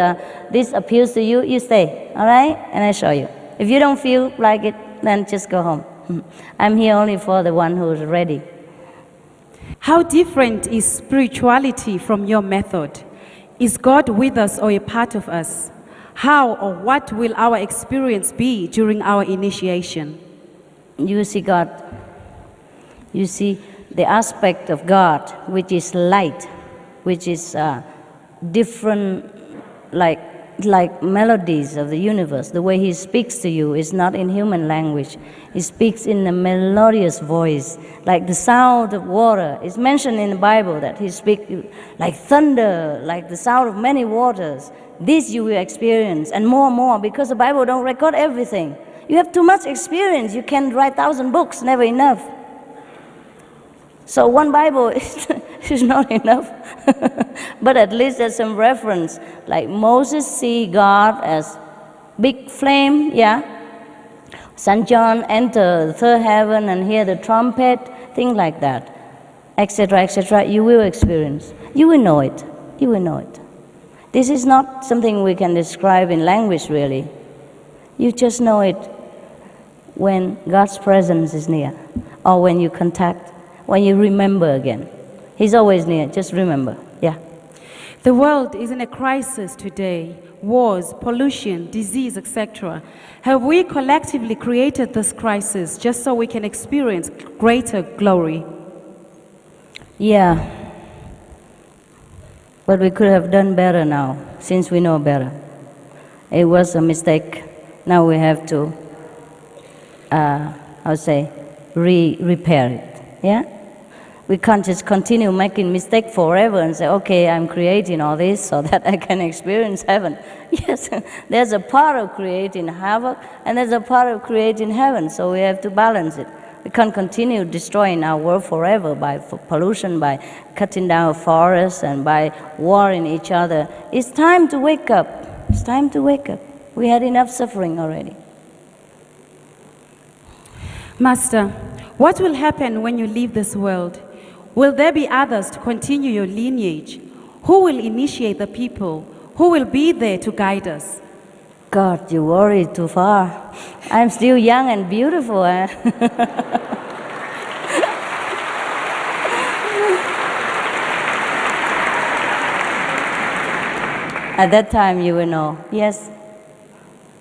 this appeals to you, you stay, all right? And I show you. If you don't feel like it, then just go home. I'm here only for the one who's ready. How different is spirituality from your method? Is God with us or a part of us? How or what will our experience be during our initiation? You see God. You see the aspect of God, which is light, which is different, like melodies of the universe. The way He speaks to you is not in human language. He speaks in a melodious voice, like the sound of water. It's mentioned in the Bible that He speaks like thunder, like the sound of many waters. This you will experience, and more, because the Bible don't record everything. You have too much experience. You can write 1,000 books, never enough. So one Bible is not enough. But at least there's some reference. Like Moses see God as big flame, yeah. St. John enter the third heaven and hear the trumpet, things like that, etc., etc. You will experience. You will know it. You will know it. This is not something we can describe in language, really. You just know it when God's presence is near, or when you contact, when you remember again. He's always near, just remember, yeah. The world is in a crisis today. Wars, pollution, disease, etc. Have we collectively created this crisis just so we can experience greater glory? Yeah. But we could have done better now, since we know better. It was a mistake. Now we have to, repair it, yeah? We can't just continue making mistakes forever and say, okay, I'm creating all this so that I can experience heaven. Yes, there's a part of creating havoc and there's a part of creating heaven, so we have to balance it. We can't continue destroying our world forever by pollution, by cutting down forests, and by warring each other. It's time to wake up. It's time to wake up. We had enough suffering already. Master, what will happen when you leave this world? Will there be others to continue your lineage? Who will initiate the people? Who will be there to guide us? God, you worry too far. I'm still young and beautiful. At that time you will know, yes.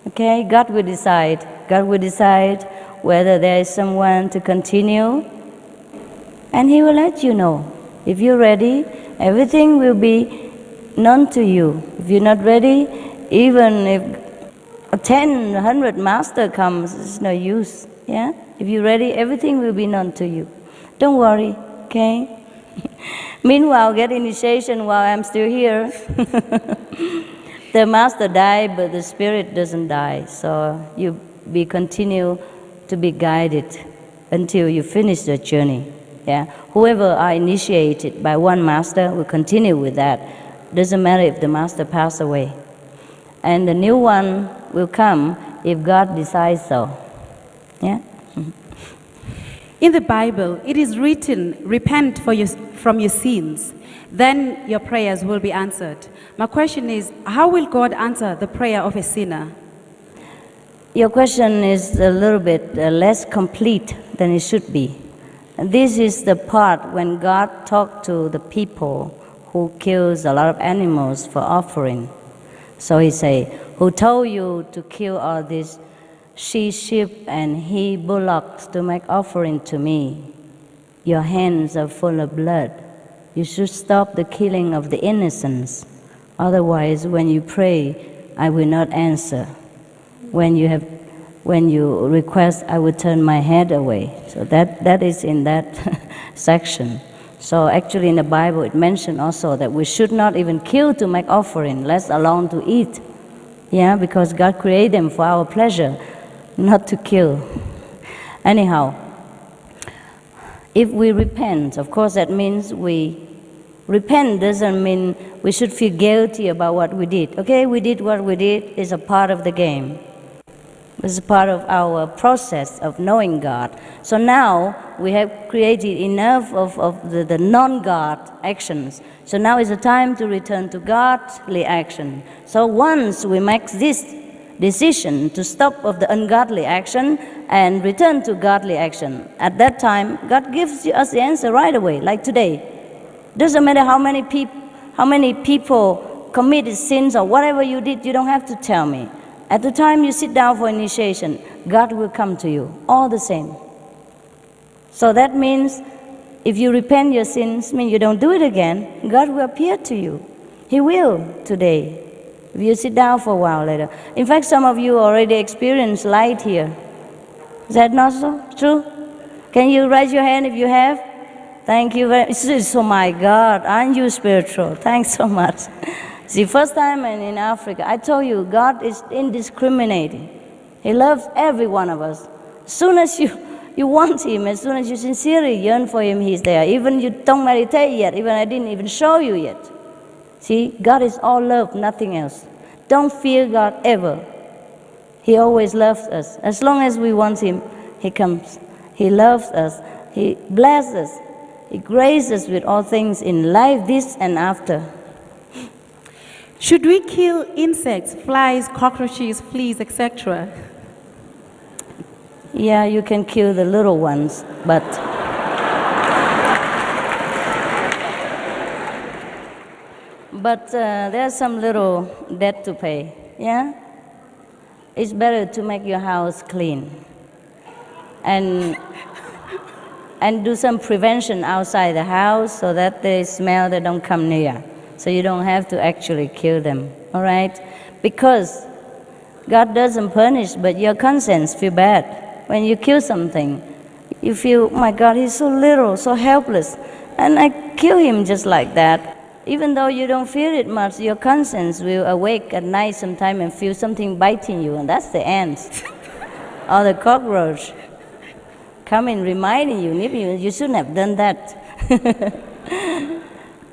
Okay, God will decide. God will decide whether there is someone to continue, and He will let you know. If you're ready, everything will be known to you. If you're not ready, even if 10, 100 master comes, it's no use. Yeah? If you're ready, everything will be known to you. Don't worry, okay? Meanwhile, get initiation while I'm still here. The master died, but the spirit doesn't die. So you continue to be guided until you finish the journey. Yeah? Whoever are initiated by one master will continue with that. Doesn't matter if the master passed away. And the new one will come if God decides so. Yeah? In the Bible, it is written, repent from your sins, then your prayers will be answered. My question is, how will God answer the prayer of a sinner? Your question is a little bit less complete than it should be. This is the part when God talked to the people who kills a lot of animals for offering. So He say, who told you to kill all these sheep and he bullocks to make offering to me. Your hands are full of blood. You should stop the killing of the innocents. Otherwise, when you pray, I will not answer. When you request, I will turn my head away. So that is in that section. So actually in the Bible it mentioned also that we should not even kill to make offering, let alone to eat. Yeah, because God created them for our pleasure, not to kill. Anyhow, if we repent, of course that means repent doesn't mean we should feel guilty about what we did. Okay, we did what we did, it's a part of the game. It's a part of our process of knowing God. So now we have created enough of the non-God actions. So now is the time to return to godly action. So once we make this decision to stop of the ungodly action and return to godly action, at that time God gives us the answer right away, like today. Doesn't matter how many people committed sins or whatever you did, you don't have to tell me. At the time you sit down for initiation, God will come to you, all the same. So that means if you repent your sins, means you don't do it again, God will appear to you. He will today, if you sit down for a while later. In fact, some of you already experienced light here. Is that not so? True? Can you raise your hand if you have? Thank you very much. Oh my God, aren't you spiritual? Thanks so much. See, first time in Africa, I told you, God is indiscriminating. He loves every one of us. As soon as you want Him, as soon as you sincerely yearn for Him, He's there. Even you don't meditate yet, even I didn't even show you yet. See, God is all love, nothing else. Don't fear God ever. He always loves us. As long as we want Him, He comes. He loves us. He blesses us. He graces us with all things in life, this and after. Should we kill insects, flies, cockroaches, fleas, etc.? Yeah, you can kill the little ones, but there's some little debt to pay. Yeah, it's better to make your house clean and do some prevention outside the house so that the smell they don't come near. So you don't have to actually kill them, all right? Because God doesn't punish, but your conscience feel bad. When you kill something, you feel, oh my God, he's so little, so helpless, and I kill him just like that. Even though you don't feel it much, your conscience will awake at night sometime and feel something biting you, and that's the ants or the cockroach coming reminding you, you shouldn't have done that.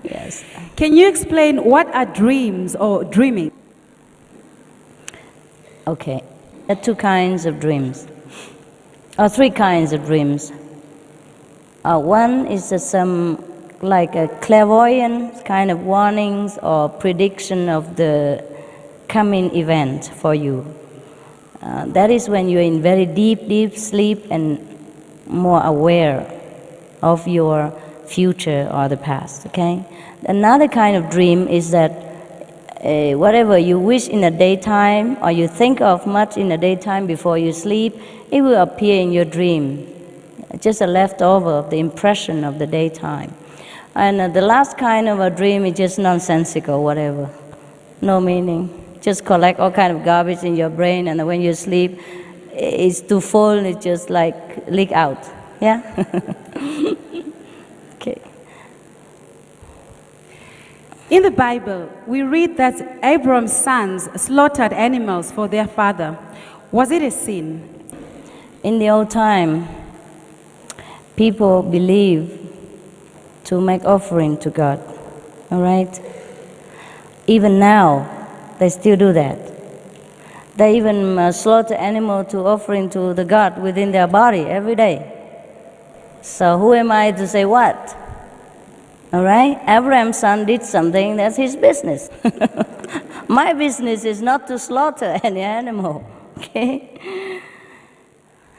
Yes. Can you explain what are dreams or dreaming? Okay, there are two kinds of dreams, or three kinds of dreams. One is some like a clairvoyant kind of warnings or prediction of the coming event for you. That is when you're in very deep sleep and more aware of your future or the past, okay? Another kind of dream is that whatever you wish in the daytime or you think of much in the daytime before you sleep, it will appear in your dream, just a leftover of the impression of the daytime. And the last kind of a dream is just nonsensical, whatever, no meaning. Just collect all kind of garbage in your brain, and when you sleep, it's too full, it just like leak out, yeah? Okay. In the Bible, we read that Abram's sons slaughtered animals for their father. Was it a sin? In the old time, people believed to make offering to God, all right? Even now, they still do that. They even slaughter animal to offering to the God within their body every day. So who am I to say what? All right? Abraham's son did something, that's his business. My business is not to slaughter any animal, okay?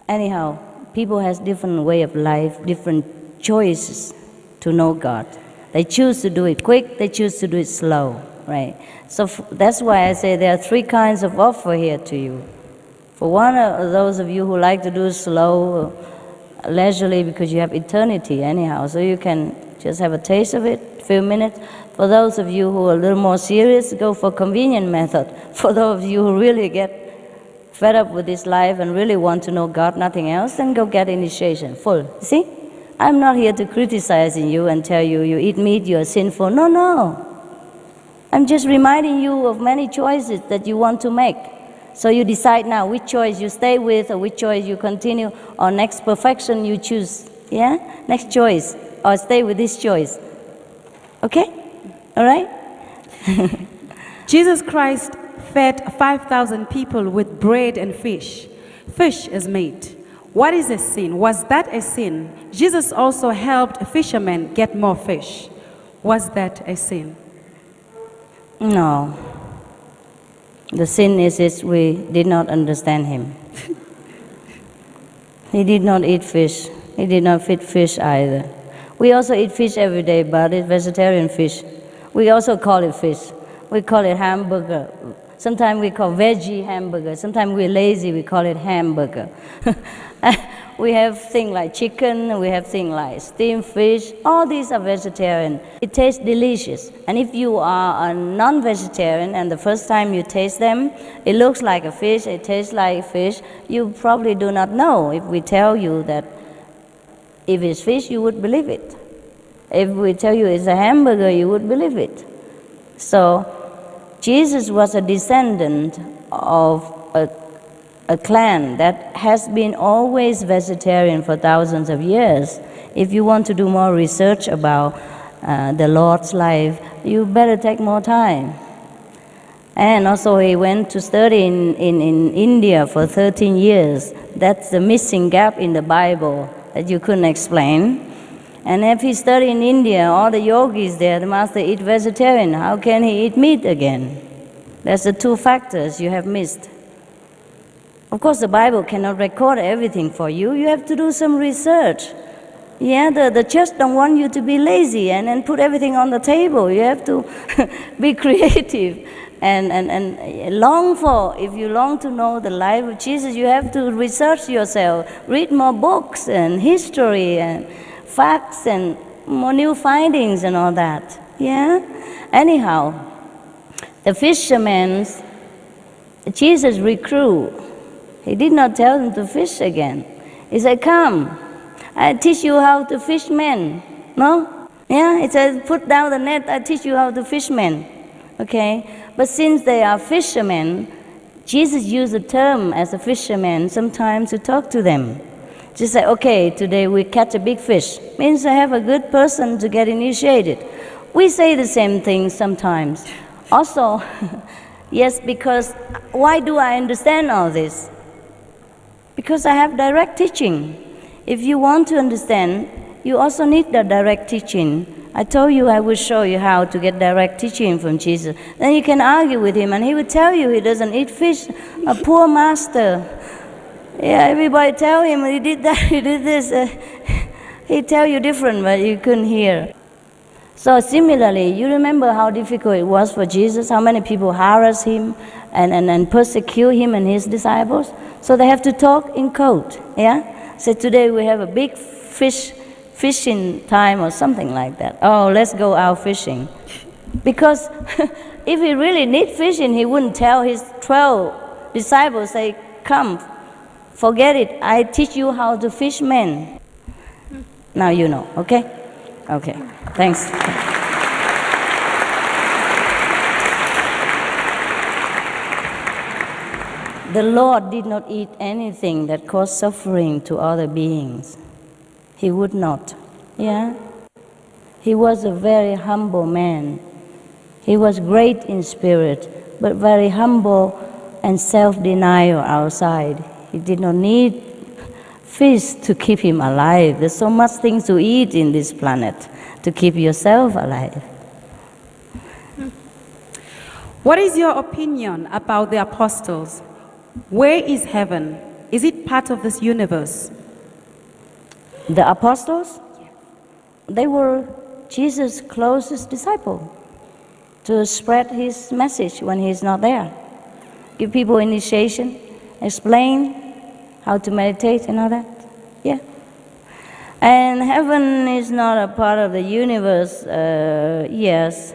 Anyhow, people has different way of life, different choices to know God. They choose to do it quick, they choose to do it slow, right? So that's why I say there are three kinds of offer here to you. For one of those of you who like to do slow, leisurely, because you have eternity anyhow, so you can just have a taste of it, a few minutes. For those of you who are a little more serious, go for convenient method. For those of you who really get fed up with this life and really want to know God, nothing else, then go get initiation, full. See? I'm not here to criticize you and tell you, you eat meat, you are sinful. No, no. I'm just reminding you of many choices that you want to make. So you decide now which choice you stay with or which choice you continue, or next perfection you choose. Yeah? Next choice. Or stay with this choice. Okay? All right? Jesus Christ fed 5,000 people with bread and fish. Fish is meat. What is a sin? Was that a sin? Jesus also helped fishermen get more fish. Was that a sin? No. The sin is we did not understand him. He did not eat fish. He did not feed fish either. We also eat fish every day, but it's vegetarian fish. We also call it fish. We call it hamburger. Sometimes we call veggie hamburger. Sometimes we're lazy, we call it hamburger. We have things like chicken, we have things like steamed fish. All these are vegetarian. It tastes delicious. And if you are a non-vegetarian and the first time you taste them, it looks like a fish, it tastes like fish, you probably do not know. If we tell you that if it's fish, you would believe it. If we tell you it's a hamburger, you would believe it. So Jesus was a descendant of a clan that has been always vegetarian for thousands of years. If you want to do more research about the Lord's life, you better take more time. And also he went to study in India for 13 years. That's the missing gap in the Bible that you couldn't explain. And if he studied in India, all the yogis there, the master eat vegetarian. How can he eat meat again? That's the two factors you have missed. Of course, the Bible cannot record everything for you. You have to do some research. Yeah, the church don't want you to be lazy and put everything on the table. You have to be creative and long for. If you long to know the life of Jesus, you have to research yourself, read more books and history and facts and more new findings and all that. Yeah? Anyhow, the fishermen, Jesus recruit. He did not tell them to fish again. He said, come, I teach you how to fish men. No? Yeah, he said, put down the net, I teach you how to fish men. Okay? But since they are fishermen, Jesus used the term as a fisherman sometimes to talk to them. Just say, okay, today we catch a big fish. Means I have a good person to get initiated. We say the same thing sometimes. Also, yes, because why do I understand all this? Because I have direct teaching. If you want to understand, you also need the direct teaching. I told you I will show you how to get direct teaching from Jesus. Then you can argue with him and he will tell you he doesn't eat fish. A poor master. Yeah, everybody tell him he did that, he did this. He tell you different, but you couldn't hear. So similarly, you remember how difficult it was for Jesus, how many people harass him and persecute him and his disciples? So they have to talk in code, yeah? So today we have a big fishing time or something like that. Oh, let's go out fishing. Because if he really need fishing, he wouldn't tell his 12 disciples, say, come, forget it, I teach you how to fish men. Now you know, okay? Okay, thanks. The Lord did not eat anything that caused suffering to other beings. He would not. Yeah? He was a very humble man. He was great in spirit, but very humble and self-denial outside. He did not need fish to keep him alive. There's so much things to eat in this planet to keep yourself alive. What is your opinion about the apostles? Where is heaven? Is it part of this universe? The apostles? They were Jesus' closest disciple. to spread his message when he's not there. Give people initiation, explain how to meditate and all that. Yeah. And heaven is not a part of the universe. Yes,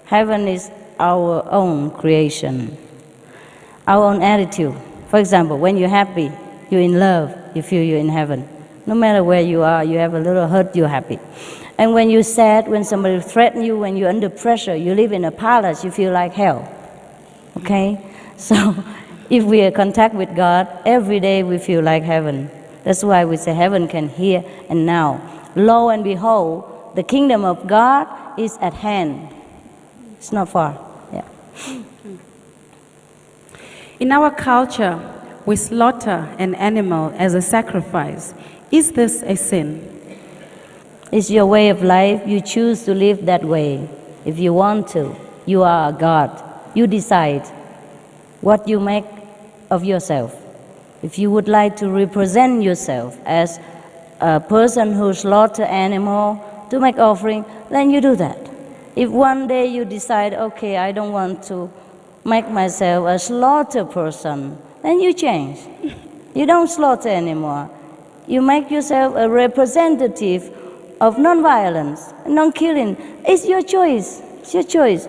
heaven is our own creation, our own attitude. For example, when you're happy, you're in love, you feel you're in heaven. No matter where you are, you have a little hurt, you're happy. And when you're sad, when somebody threatens you, when you're under pressure, you live in a palace, you feel like hell. Okay? So if we are in contact with God, every day we feel like heaven. That's why we say heaven can hear and now. Lo and behold, the kingdom of God is at hand. It's not far. Yeah. In our culture, we slaughter an animal as a sacrifice. Is this a sin? It's your way of life. You choose to live that way. If you want to, you are a God. You decide what you make of yourself. If you would like to represent yourself as a person who slaughter animal to make offering, then you do that. If one day you decide, okay, I don't want to make myself a slaughter person, then you change. You don't slaughter anymore. You make yourself a representative of non-violence, non-killing. It's your choice. It's your choice.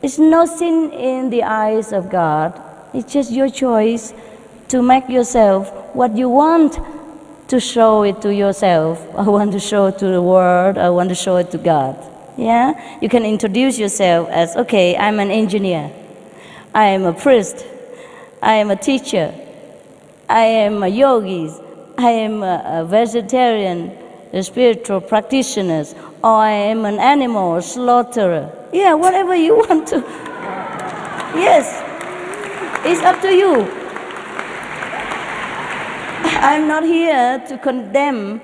It's no sin in the eyes of God. It's just your choice to make yourself what you want to show it to yourself. I want to show it to the world. I want to show it to God. Yeah? You can introduce yourself as, okay, I'm an engineer. I am a priest. I am a teacher. I am a yogi. I am a vegetarian, a spiritual practitioner, or I am an animal slaughterer. Yeah, whatever you want to. Yes, it's up to you. I'm not here to condemn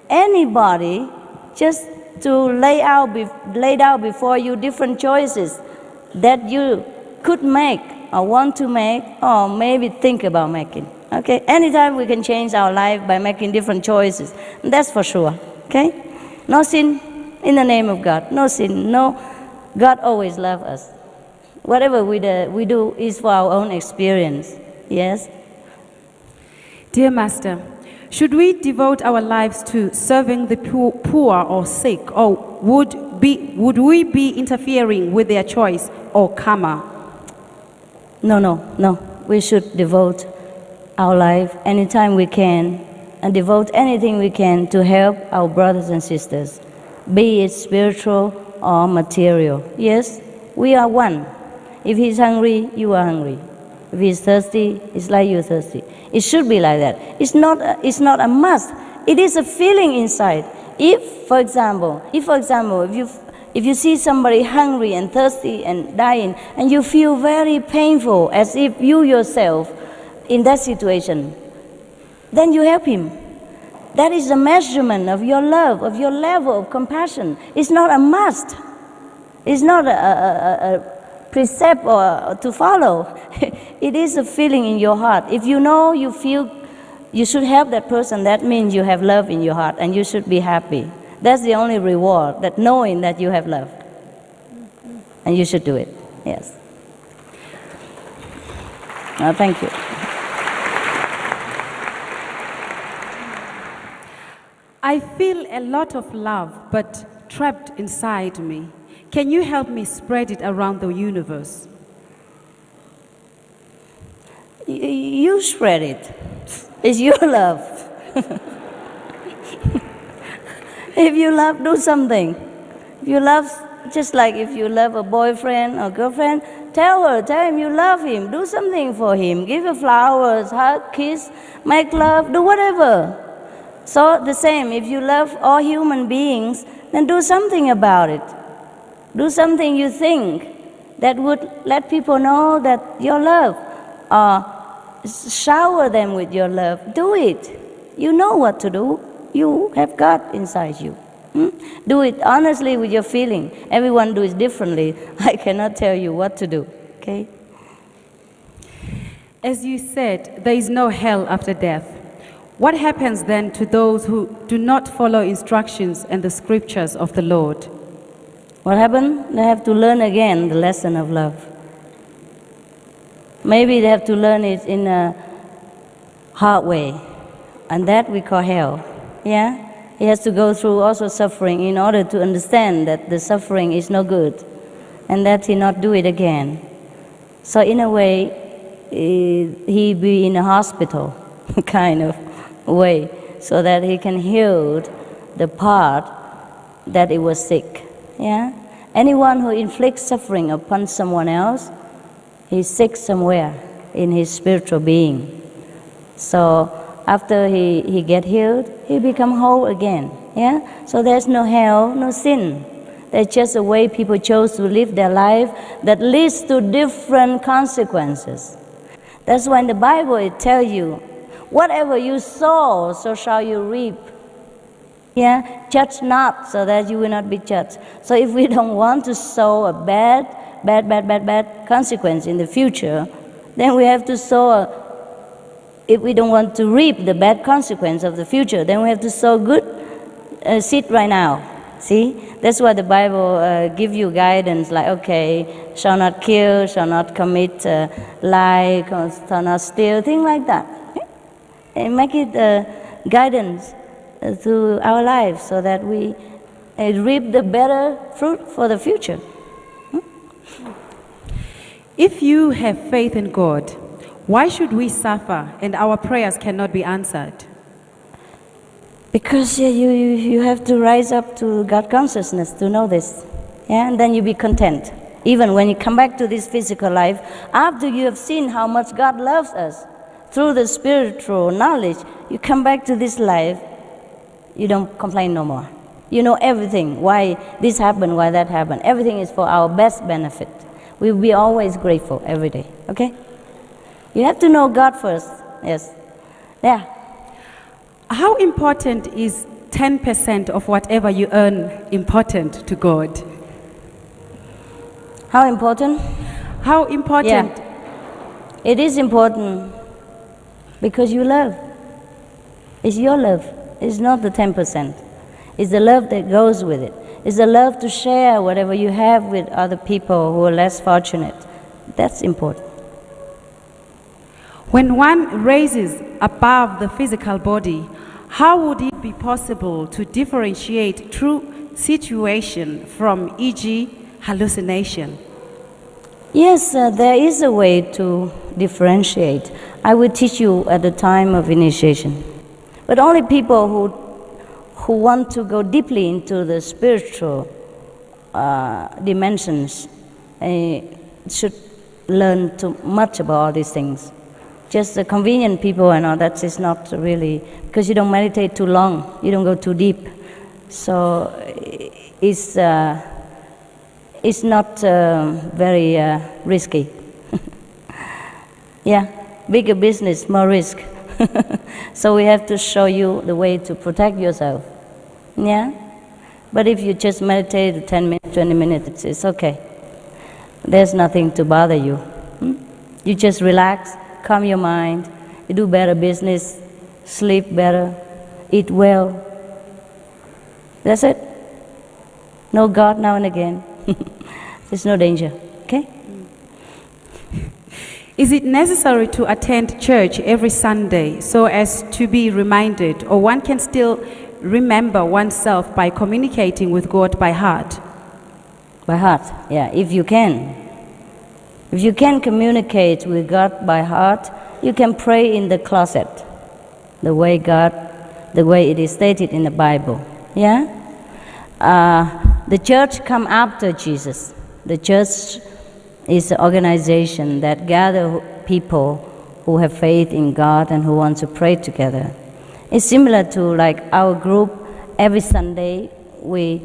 anybody, just to lay out before you different choices that you could make or want to make or maybe think about making. Okay? Anytime we can change our life by making different choices. That's for sure. Okay? No sin in the name of God. No sin. No. God always loves us. Whatever we do is for our own experience. Yes? Dear Master, should we devote our lives to serving the poor or sick, or would we be interfering with their choice or karma? No. We should devote our life anytime we can and devote anything we can to help our brothers and sisters, be it spiritual or material. Yes, we are one. If he's hungry, you are hungry. If he's thirsty, it's like you're thirsty. It should be like that. It's not a must. It is a feeling inside. If, for example, if you see somebody hungry and thirsty and dying, and you feel very painful as if you yourself in that situation, then you help him. That is a measurement of your love, of your level of compassion. It's not a must. It's not a precept or to follow. It is a feeling in your heart. If you know, you feel you should help that person, that means you have love in your heart and you should be happy. That's the only reward, that knowing that you have love. And you should do it. Yes. Thank you. I feel a lot of love, but trapped inside me. Can you help me spread it around the universe? You spread it. It's your love. If you love, do something. If you love, just like if you love a boyfriend or girlfriend, tell him you love him. Do something for him. Give her flowers, hug, kiss, make love, do whatever. So the same, if you love all human beings, then do something about it. Do something you think that would let people know that your love. Shower them with your love. Do it. You know what to do. You have God inside you. Do it honestly with your feeling. Everyone does it differently. I cannot tell you what to do. Okay? As you said, there is no hell after death. What happens then to those who do not follow instructions and the scriptures of the Lord? What happened? They have to learn again the lesson of love. Maybe they have to learn it in a hard way, and that we call hell. Yeah? He has to go through also suffering in order to understand that the suffering is no good, and that he not do it again. So in a way, he be in a hospital kind of way, so that he can heal the part that it was sick. Yeah? Anyone who inflicts suffering upon someone else, he's sick somewhere in his spiritual being. So after he get healed, he become whole again. Yeah? So there's no hell, no sin. There's just a way people chose to live their life that leads to different consequences. That's why in the Bible it tells you, whatever you sow, so shall you reap. Yeah? Judge not, so that you will not be judged. So if we don't want to sow a bad consequence in the future, then we have to sow if we don't want to reap the bad consequence of the future, then we have to sow good seed right now. See? That's why the Bible gives you guidance like, okay, shall not kill, shall not commit lie, shall not steal, things like that. And make it guidance through our lives so that we reap the better fruit for the future. If you have faith in God, why should we suffer and our prayers cannot be answered? Because you have to rise up to God consciousness to know this. Yeah? And then you be content. Even when you come back to this physical life, after you have seen how much God loves us, through the spiritual knowledge, you come back to this life, you don't complain no more. You know everything, why this happened, why that happened. Everything is for our best benefit. We will be always grateful every day, okay? You have to know God first, yes. Yeah. How important is 10% of whatever you earn important to God? How important? How important? Yeah. It is important because you love. It's your love. It's not the 10%. It's the love that goes with it. It's the love to share whatever you have with other people who are less fortunate. That's important. When one raises above the physical body, how would it be possible to differentiate true situation from, e.g., hallucination? Yes, there is a way to differentiate. I will teach you at the time of initiation. But only people who want to go deeply into the spiritual dimensions should learn too much about all these things. Just the convenient people and all that is not really, because you don't meditate too long, you don't go too deep. So it's not very risky. Yeah, bigger business, more risk. So we have to show you the way to protect yourself. Yeah? But if you just meditate 10 minutes, 20 minutes, it's okay. There's nothing to bother you. You just relax, calm your mind, you do better business, sleep better, eat well. That's it. Know God now and again. There's no danger. Okay? Is it necessary to attend church every Sunday so as to be reminded, or one can still remember oneself by communicating with God by heart? By heart, yeah, if you can. If you can communicate with God by heart, you can pray in the closet, the way it is stated in the Bible. Yeah? The church come after Jesus. The church is an organization that gather people who have faith in God and who want to pray together. It's similar to like our group. Every Sunday we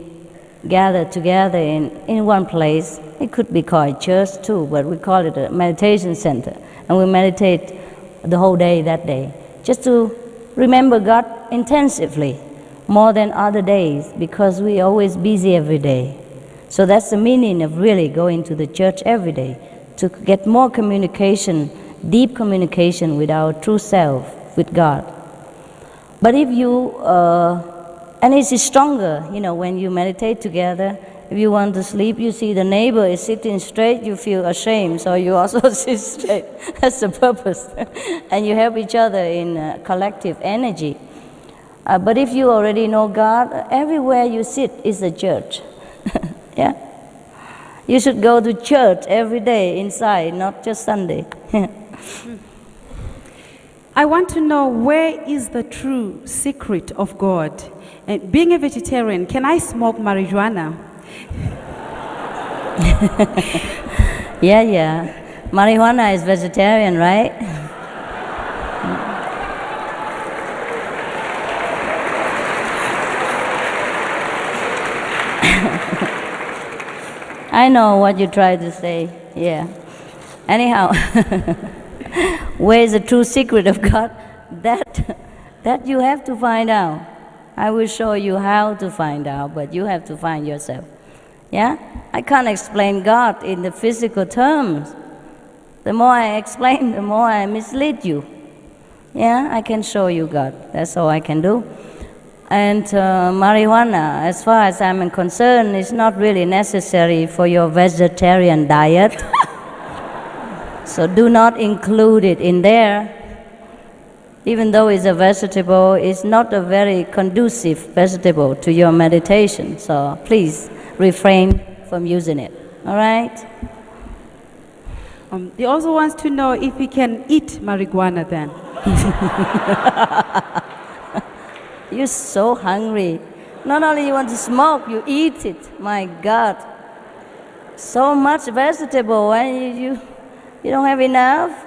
gather together in one place. It could be called church too, but we call it a meditation center. And we meditate the whole day that day, just to remember God intensively, more than other days, because we're always busy every day. So that's the meaning of really going to the church every day, to get more communication, deep communication with our true self, with God. But if you, and it's stronger, when you meditate together, if you want to sleep, you see the neighbor is sitting straight, you feel ashamed, so you also sit straight. That's the purpose. And you help each other in collective energy. But if you already know God, everywhere you sit is a church. Yeah? You should go to church every day inside, not just Sunday. I want to know, where is the true secret of God? And being a vegetarian, can I smoke marijuana? Yeah. Marijuana is vegetarian, right? I know what you try to say, yeah. Anyhow, where is the true secret of God? That you have to find out. I will show you how to find out, but you have to find yourself. Yeah? I can't explain God in the physical terms. The more I explain, the more I mislead you. Yeah? I can show you God. That's all I can do. And marijuana, as far as I'm concerned, is not really necessary for your vegetarian diet. So do not include it in there. Even though it's a vegetable, it's not a very conducive vegetable to your meditation. So please refrain from using it. All right? He also wants to know if he can eat marijuana then. You're so hungry. Not only you want to smoke, you eat it. My God. So much vegetable, and you don't have enough.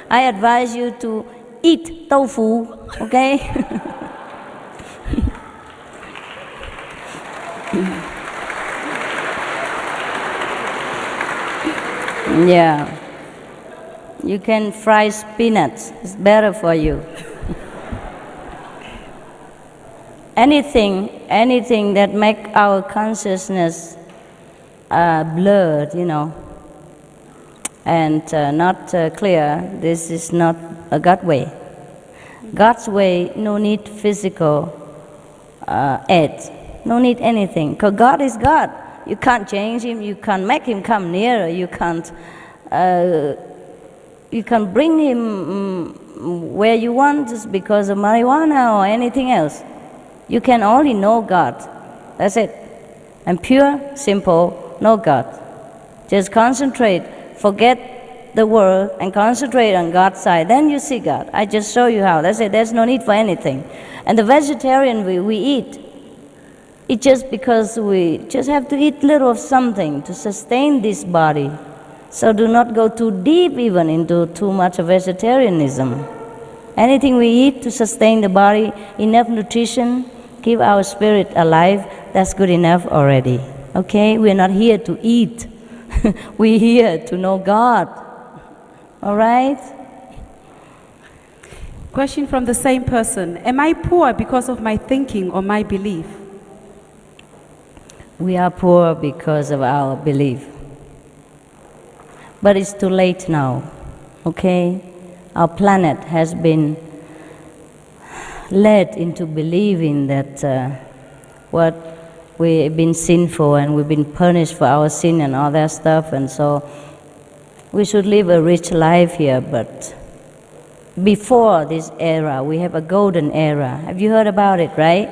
I advise you to eat tofu, okay? Yeah. You can fry spinach. It's better for you. Anything that make our consciousness blurred, and not clear, this is not a God way. God's way, no need physical aid, no need anything, because God is God. You can't change Him, you can't make Him come nearer, you can't bring Him where you want just because of marijuana or anything else. You can only know God. That's it. And pure, simple, know God. Just concentrate, forget the world, and concentrate on God's side. Then you see God. I just show you how. That's it. There's no need for anything. And the vegetarian we eat, it's just because we just have to eat little of something to sustain this body. So do not go too deep even into too much of vegetarianism. Anything we eat to sustain the body, enough nutrition, keep our spirit alive, that's good enough already. Okay? We're not here to eat. We're here to know God. All right? Question from the same person. Am I poor because of my thinking or my belief? We are poor because of our belief. But it's too late now. Okay? Our planet has been led into believing that what we've been sinful and we've been punished for our sin and all that stuff, and so we should live a rich life here. But before this era, we have a golden era. Have you heard about it, right?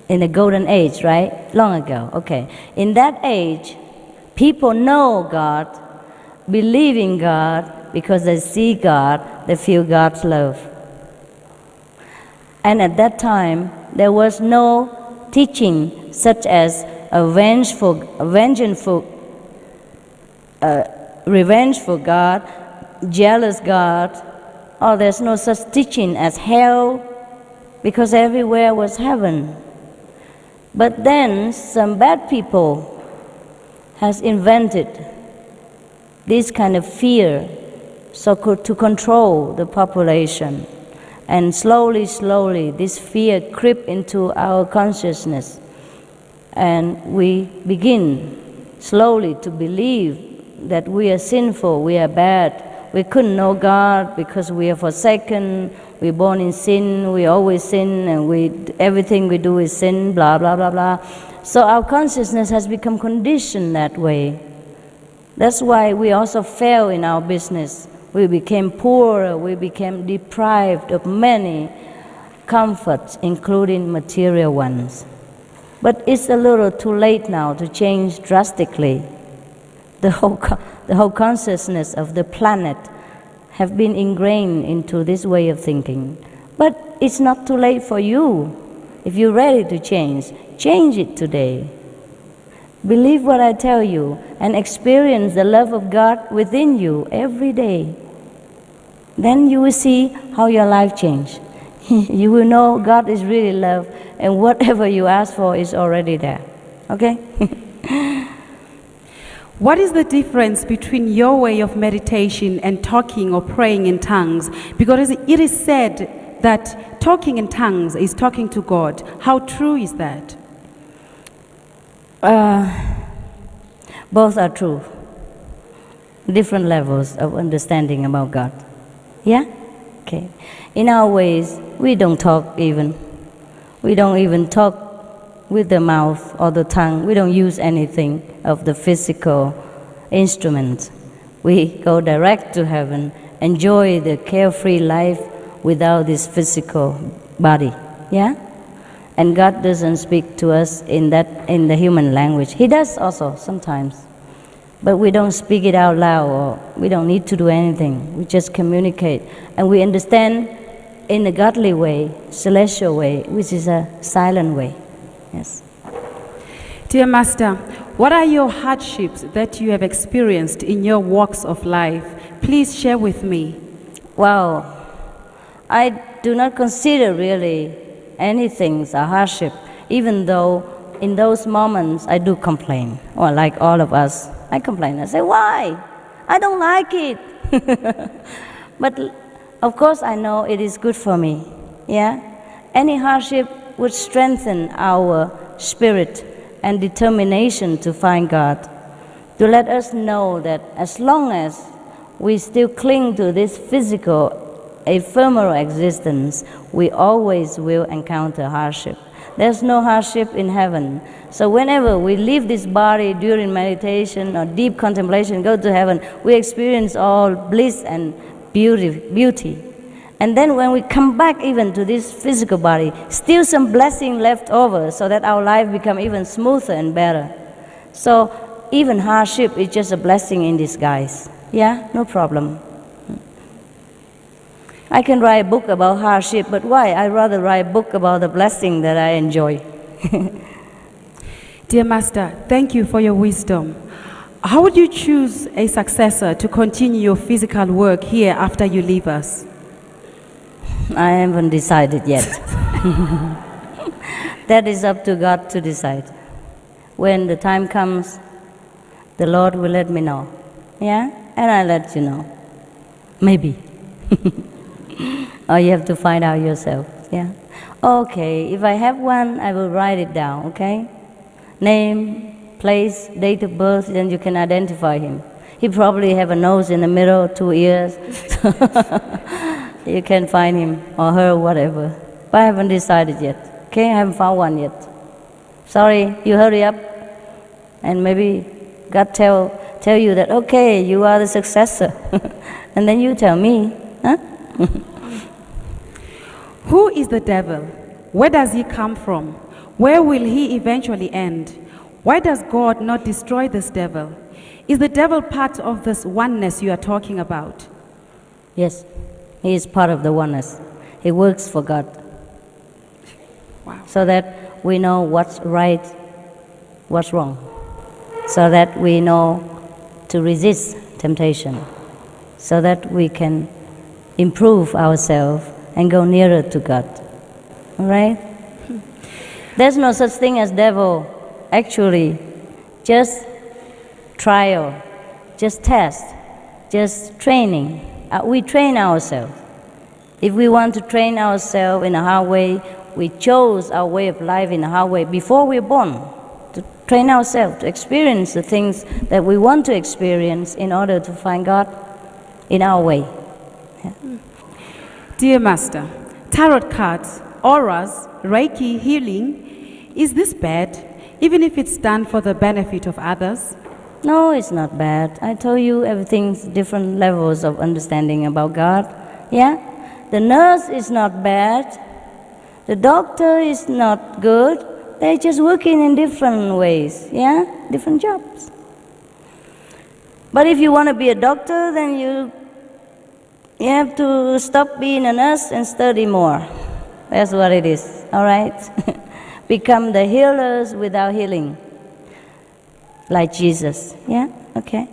In the golden age, right? Long ago, okay. In that age, people know God, believe in God, because they see God, they feel God's love. And at that time, there was no teaching such as revengeful God, jealous God. Oh, there's no such teaching as hell, because everywhere was heaven. But then some bad people has invented this kind of fear, so to control the population. And slowly, this fear creep into our consciousness. And we begin slowly to believe that we are sinful, we are bad. We couldn't know God because we are forsaken, we're born in sin, we always sin, and everything we do is sin, blah, blah, blah, blah. So our consciousness has become conditioned that way. That's why we also fail in our business. We became poorer, we became deprived of many comforts, including material ones. But it's a little too late now to change drastically. The whole consciousness of the planet have been ingrained into this way of thinking. But it's not too late for you. If you're ready to change it today. Believe what I tell you and experience the love of God within you every day. Then you will see how your life changes. You will know God is really love, and whatever you ask for is already there. Okay? What is the difference between your way of meditation and talking or praying in tongues? Because it is said that talking in tongues is talking to God. How true is that? Both are true. Different levels of understanding about God. Yeah? Okay. In our ways, we don't talk even. We don't even talk with the mouth or the tongue. We don't use anything of the physical instruments. We go direct to heaven, enjoy the carefree life without this physical body. Yeah? And God doesn't speak to us in the human language. He does also sometimes. But we don't speak it out loud, or we don't need to do anything. We just communicate. And we understand in a godly way, celestial way, which is a silent way. Yes. Dear Master, what are your hardships that you have experienced in your walks of life? Please share with me. Wow. I do not consider really anything a hardship, even though in those moments I do complain, or like all of us, I complain. I say, why? I don't like it. But of course I know it is good for me. Yeah? Any hardship would strengthen our spirit and determination to find God, to let us know that as long as we still cling to this physical, ephemeral existence, we always will encounter hardship. There's no hardship in heaven. So whenever we leave this body during meditation or deep contemplation, go to heaven, we experience all bliss and beauty. And then when we come back even to this physical body, still some blessing left over so that our life become even smoother and better. So even hardship is just a blessing in disguise. Yeah, no problem. I can write a book about hardship, but why? I'd rather write a book about the blessing that I enjoy. Dear Master, thank you for your wisdom. How would you choose a successor to continue your physical work here after you leave us? I haven't decided yet. That is up to God to decide. When the time comes, the Lord will let me know. Yeah? And I'll let you know. Maybe. Or you have to find out yourself. Yeah? Okay, if I have one, I will write it down, okay? Name, place, date of birth, then you can identify him. He probably have a nose in the middle, 2 ears. You can find him or her, whatever. But I haven't decided yet. Okay, I haven't found one yet. Sorry, you hurry up. And maybe God tell you that, okay, you are the successor. And then you tell me, huh? Who is the devil? Where does he come from? Where will he eventually end? Why does God not destroy this devil? Is the devil part of this oneness you are talking about? Yes, he is part of the oneness. He works for God. Wow. So that we know what's right, what's wrong. So that we know to resist temptation. So that we can improve ourselves and go nearer to God. All right? There's no such thing as devil. Actually, just trial, just test, just training. We train ourselves. If we want to train ourselves in a hard way, we chose our way of life in a hard way before we're born. To train ourselves, to experience the things that we want to experience in order to find God in our way. Yeah. Dear Master, tarot cards, auras, Reiki, healing, is this bad? even if it's done for the benefit of others? No, it's not bad. I told you everything's different levels of understanding about God. Yeah? The nurse is not bad. The doctor is not good. They're just working in different ways. Yeah? Different jobs. But if you want to be a doctor, then you have to stop being a nurse and study more. That's what it is. All right? Become the healers without healing. Like Jesus. Yeah? Okay.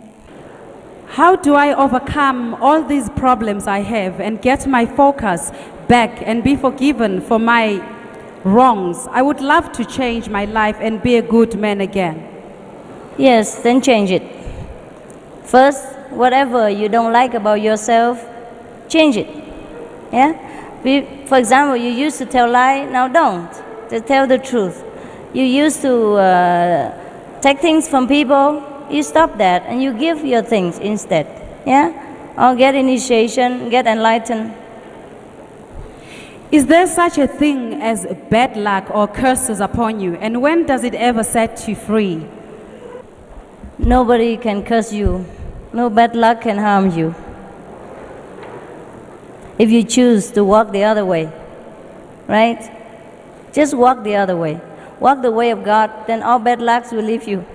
How do I overcome all these problems I have and get my focus back and be forgiven for my wrongs? I would love to change my life and be a good man again. Yes, then change it. First, whatever you don't like about yourself, change it. Yeah? For example, you used to tell lie, now don't. Just tell the truth. You used to take things from people, you stop that and you give your things instead. Yeah? Or get initiation, get enlightened. Is there such a thing as bad luck or curses upon you? And when does it ever set you free? Nobody can curse you. No bad luck can harm you. If you choose to walk the other way, right? Just walk the other way. Walk the way of God, then all bad lucks will leave you.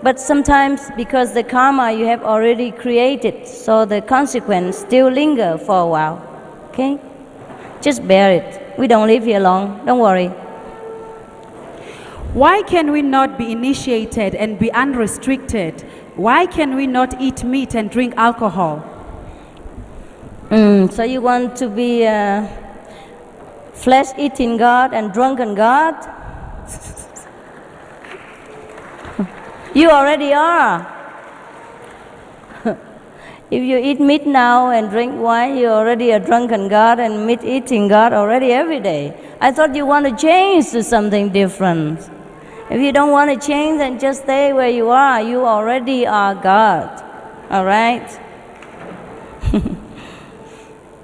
But sometimes, because the karma you have already created, so the consequence still linger for a while. Okay? Just bear it. We don't live here long. Don't worry. Why can we not be initiated and be unrestricted? Why can we not eat meat and drink alcohol? So you want to be a flesh-eating God and drunken God? You already are. If you eat meat now and drink wine, you're already a drunken God and meat-eating God already every day. I thought you want to change to something different. If you don't want to change, then just stay where you are. You already are God. All right?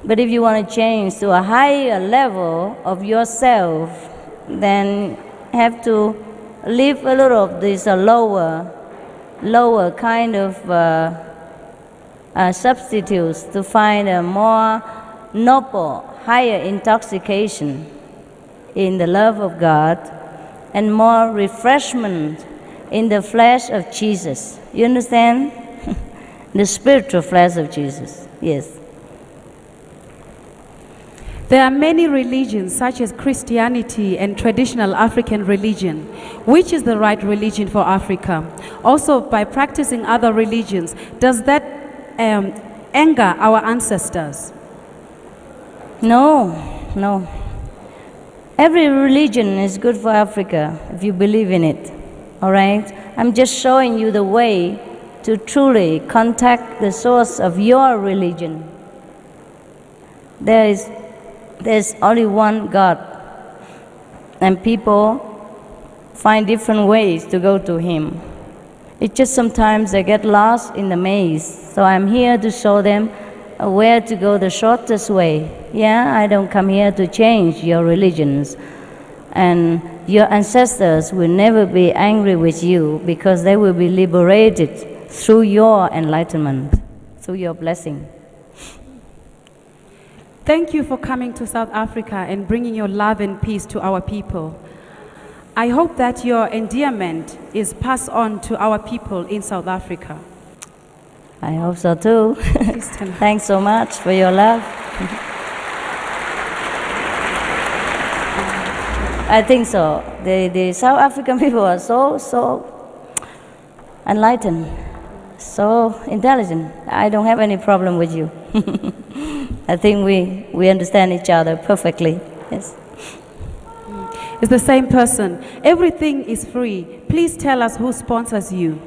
But if you want to change to a higher level of yourself, then have to leave a little of this lower kind of substitutes to find a more noble, higher intoxication in the love of God and more refreshment in the flesh of Jesus. You understand? The spiritual flesh of Jesus. Yes. There are many religions, such as Christianity and traditional African religion. Which is the right religion for Africa? Also, by practicing other religions, does that anger our ancestors? No. Every religion is good for Africa if you believe in it. All right? I'm just showing you the way to truly contact the source of your religion. There's only one God, and people find different ways to go to Him. It's just sometimes they get lost in the maze. So I'm here to show them where to go the shortest way. Yeah, I don't come here to change your religions. And your ancestors will never be angry with you because they will be liberated through your enlightenment, through your blessing. Thank you for coming to South Africa and bringing your love and peace to our people. I hope that your endearment is passed on to our people in South Africa. I hope so too. Please stand. Thanks so much for your love. I think so. The South African people are so enlightened, so intelligent. I don't have any problem with you. I think we understand each other perfectly. Yes. It's the same person. Everything is free. Please tell us who sponsors you.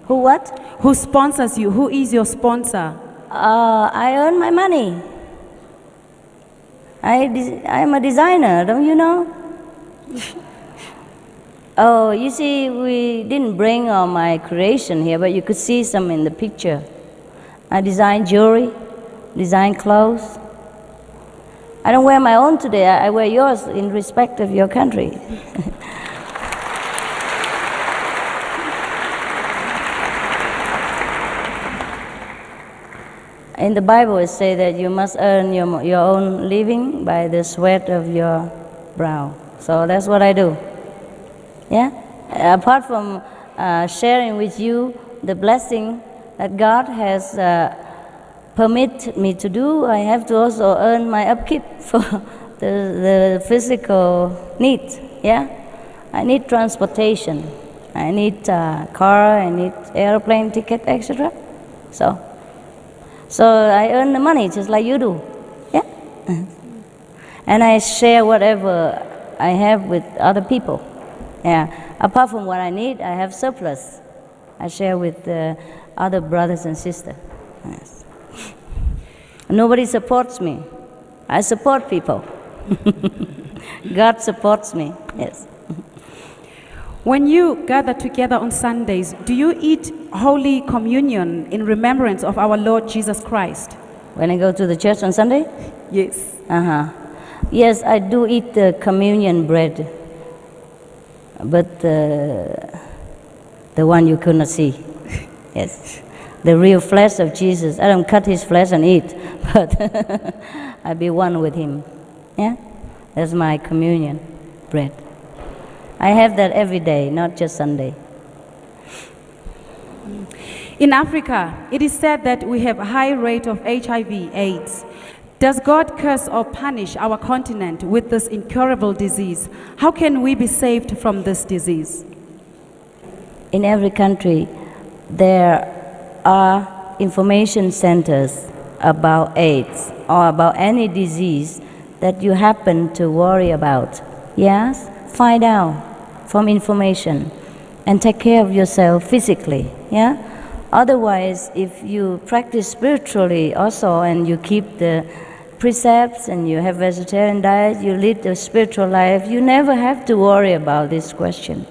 Who what? Who sponsors you? Who is your sponsor? I earn my money. I am a designer, don't you know? Oh, you see, we didn't bring all my creation here, but you could see some in the picture. I design jewelry, design clothes. I don't wear my own today, I wear yours in respect of your country. In the Bible, it says that you must earn your own living by the sweat of your brow. So that's what I do. Yeah? Apart from sharing with you the blessing that God has permitted me to do, I have to also earn my upkeep for the physical needs. Yeah? I need transportation. I need car, I need airplane ticket, etc. So I earn the money just like you do. Yeah? And I share whatever I have with other people. Yeah. Apart from what I need, I have surplus. I share with other brothers and sisters. Yes. Nobody supports me. I support people. God supports me. Yes. When you gather together on Sundays, do you eat Holy Communion in remembrance of our Lord Jesus Christ? When I go to the church on Sunday? Yes. Yes, I do eat the communion bread, but the one you could not see. Yes. The real flesh of Jesus. I don't cut his flesh and eat, but I be one with him. Yeah? That's my communion bread. I have that every day, not just Sunday. In Africa, it is said that we have a high rate of HIV/AIDS. Does God curse or punish our continent with this incurable disease? How can we be saved from this disease? In every country, there are information centers about AIDS or about any disease that you happen to worry about. Yes? Find out from information and take care of yourself physically. Yeah? Otherwise, if you practice spiritually also and you keep the precepts and you have vegetarian diet, you lead a spiritual life, you never have to worry about this question.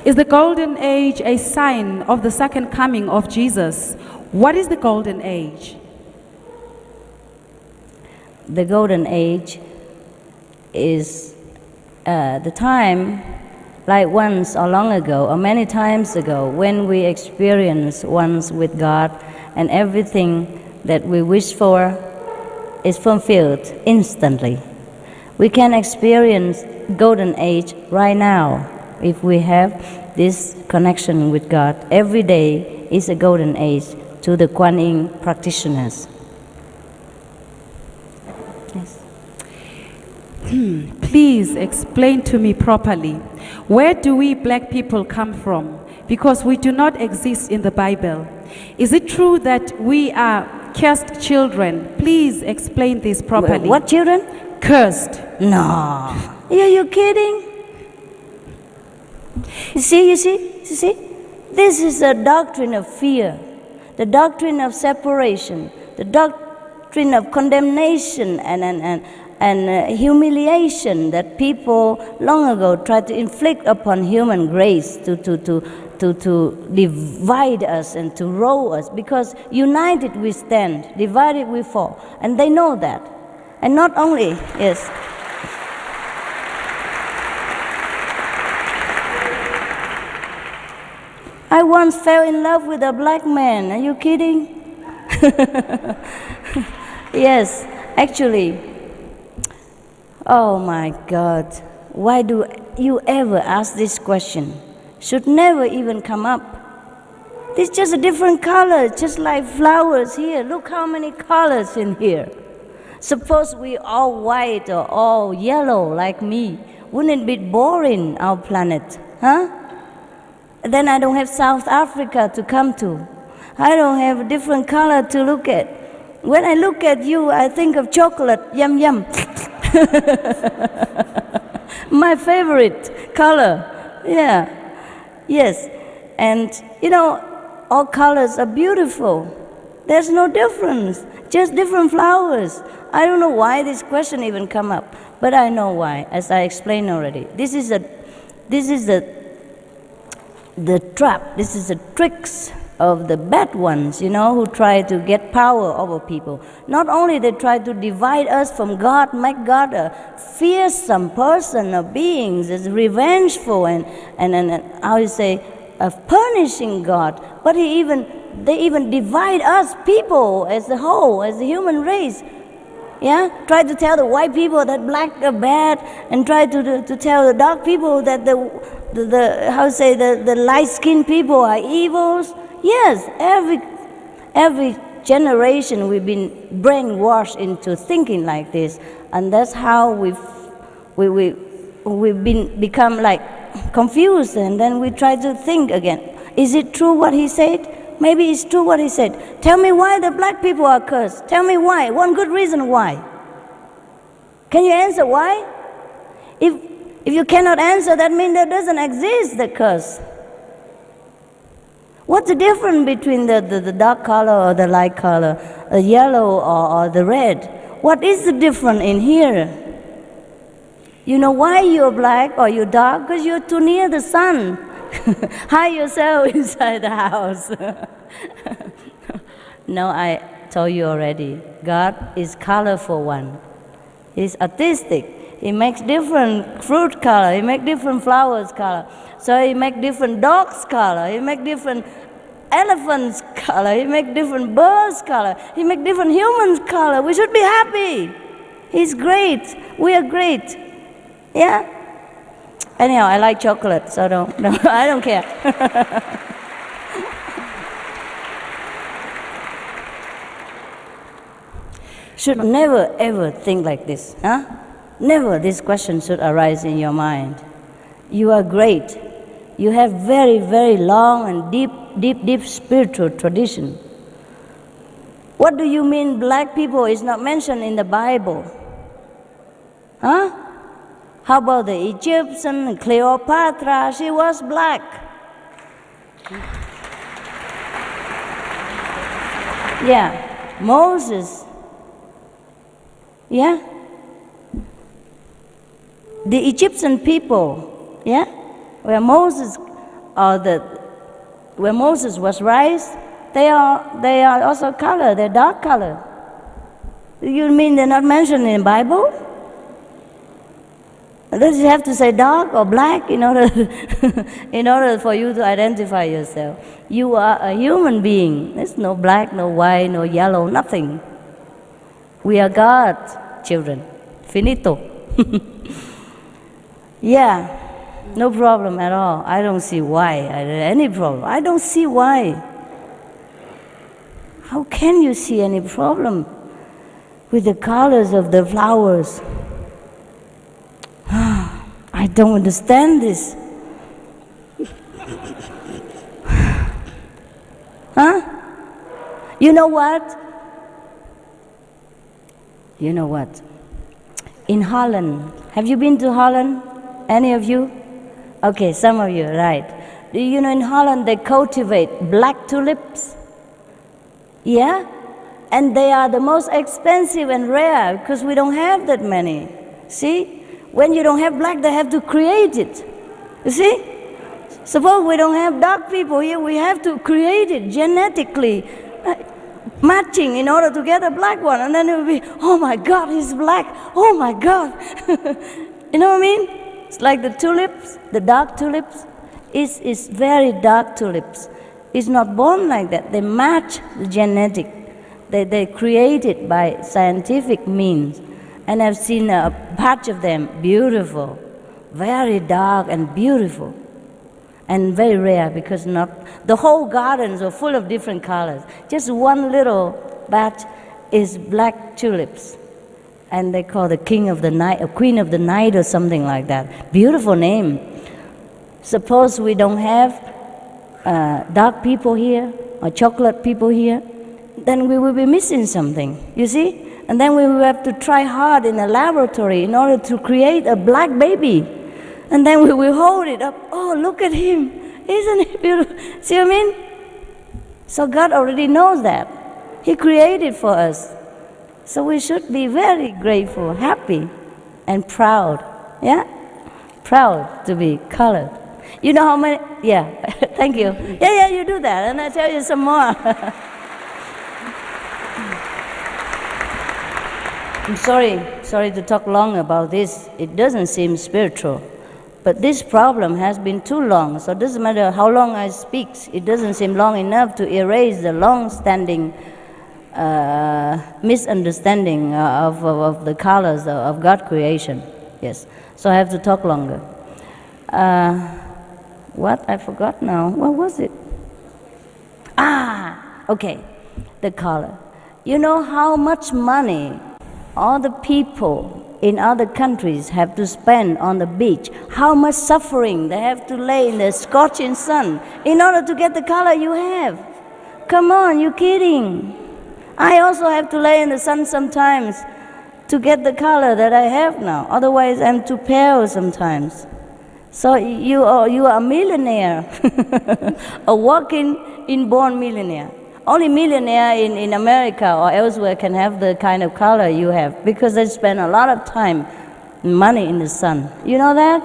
Is the golden age a sign of the second coming of Jesus? What is the golden age? The golden age is the time, like once or long ago or many times ago, when we experience once with God and everything that we wish for is fulfilled instantly. We can experience golden age right now if we have this connection with God. Every day is a golden age to the Kuan Yin practitioners. Yes. Please explain to me properly. Where do we black people come from? Because we do not exist in the Bible. Is it true that we are cursed children? Please explain this properly. What children? Cursed. No. Are you kidding? You see? This is a doctrine of fear, the doctrine of separation, the doctrine of condemnation and humiliation that people long ago tried to inflict upon human grace to divide us and to row us. Because united we stand, divided we fall. And they know that. And not only, yes. I once fell in love with a black man. Are you kidding? Yes, actually. Oh my God. Why do you ever ask this question? Should never even come up. It's just a different color, just like flowers here. Look how many colors in here. Suppose we all white or all yellow like me. Wouldn't it be boring, our planet? Huh? Then I don't have South Africa to come to. I don't have a different color to look at. When I look at you, I think of chocolate. Yum, yum. My favorite color. Yeah. Yes. And, all colors are beautiful. There's no difference. Just different flowers. I don't know why this question even come up. But I know why, as I explained already. This is the trap, this is the tricks of the bad ones, who try to get power over people. Not only they try to divide us from God, make God a fearsome person or beings, is revengeful and how you say, of punishing God, but they even divide us people as a whole, as the human race. Yeah, try to tell the white people that black are bad, and try to tell the dark people that the light-skinned people are evils. Yes, every generation we've been brainwashed into thinking like this, and that's how we've become like confused, and then we try to think again. Is it true what he said? Maybe it's true what he said. Tell me why the black people are cursed. Tell me why. One good reason why. Can you answer why? If you cannot answer, that means there doesn't exist the curse. What's the difference between the dark color or the light color, the yellow or the red? What is the difference in here? You know why you're black or you're dark? Because you're too near the sun. Hide yourself inside the house. No, I told you already. God is colorful one. He's artistic. He makes different fruit color. He makes different flowers color. So he makes different dogs color. He makes different elephants color. He makes different birds color. He makes different humans color. We should be happy. He's great. We are great. Yeah? Anyhow, I like chocolate, so I don't care. Should never ever think like this, huh? Never this question should arise in your mind. You are great. You have very, very long and deep spiritual tradition. What do you mean black people is not mentioned in the Bible? Huh? How about the Egyptian, Cleopatra? She was black. Yeah, Moses. Yeah? The Egyptian people, yeah? Where Moses was raised, they are also color, they're dark color. You mean they're not mentioned in the Bible? Does it have to say dark or black in order for you to identify yourself? You are a human being. There's no black, no white, no yellow, nothing. We are God's children. Finito. Yeah, no problem at all. I don't see why. Any problem. I don't see why. How can you see any problem with the colors of the flowers? I don't understand this. Huh? You know what? You know what? In Holland, have you been to Holland? Any of you? Okay, some of you, right. Do you know in Holland they cultivate black tulips? Yeah? And they are the most expensive and rare because we don't have that many. See? When you don't have black, they have to create it. You see? Suppose we don't have dark people here, we have to create it genetically, matching in order to get a black one. And then it will be, oh my God, he's black. Oh my God. You know what I mean? It's like the tulips, the dark tulips. It's very dark tulips. It's not born like that. They match the genetic. They create it by scientific means. And I've seen a patch of them, beautiful, very dark and beautiful, and very rare because not the whole gardens are full of different colors. Just one little batch is black tulips, and they call the king of the night, or queen of the night, or something like that. Beautiful name. Suppose we don't have dark people here or chocolate people here, then we will be missing something. You see? And then we will have to try hard in a laboratory in order to create a black baby. And then we will hold it up. Oh, look at him. Isn't he beautiful? See what I mean? So God already knows that. He created for us. So we should be very grateful, happy, and proud. Yeah? Proud to be colored. You know how many? Yeah, thank you. Yeah, you do that. And I'll tell you some more. I'm sorry to talk long about this. It doesn't seem spiritual. But this problem has been too long, so it doesn't matter how long I speak, it doesn't seem long enough to erase the long-standing misunderstanding of the colors of God's creation. Yes, so I have to talk longer. What? I forgot now. What was it? Okay, the color. You know how much money all the people in other countries have to spend on the beach, how much suffering they have to lay in the scorching sun in order to get the color you have. Come on, you're kidding. I also have to lay in the sun sometimes to get the color that I have now. Otherwise, I'm too pale sometimes. So you are a millionaire, a walking inborn millionaire. Only millionaire in America or elsewhere can have the kind of color you have because they spend a lot of time, money in the sun. You know that?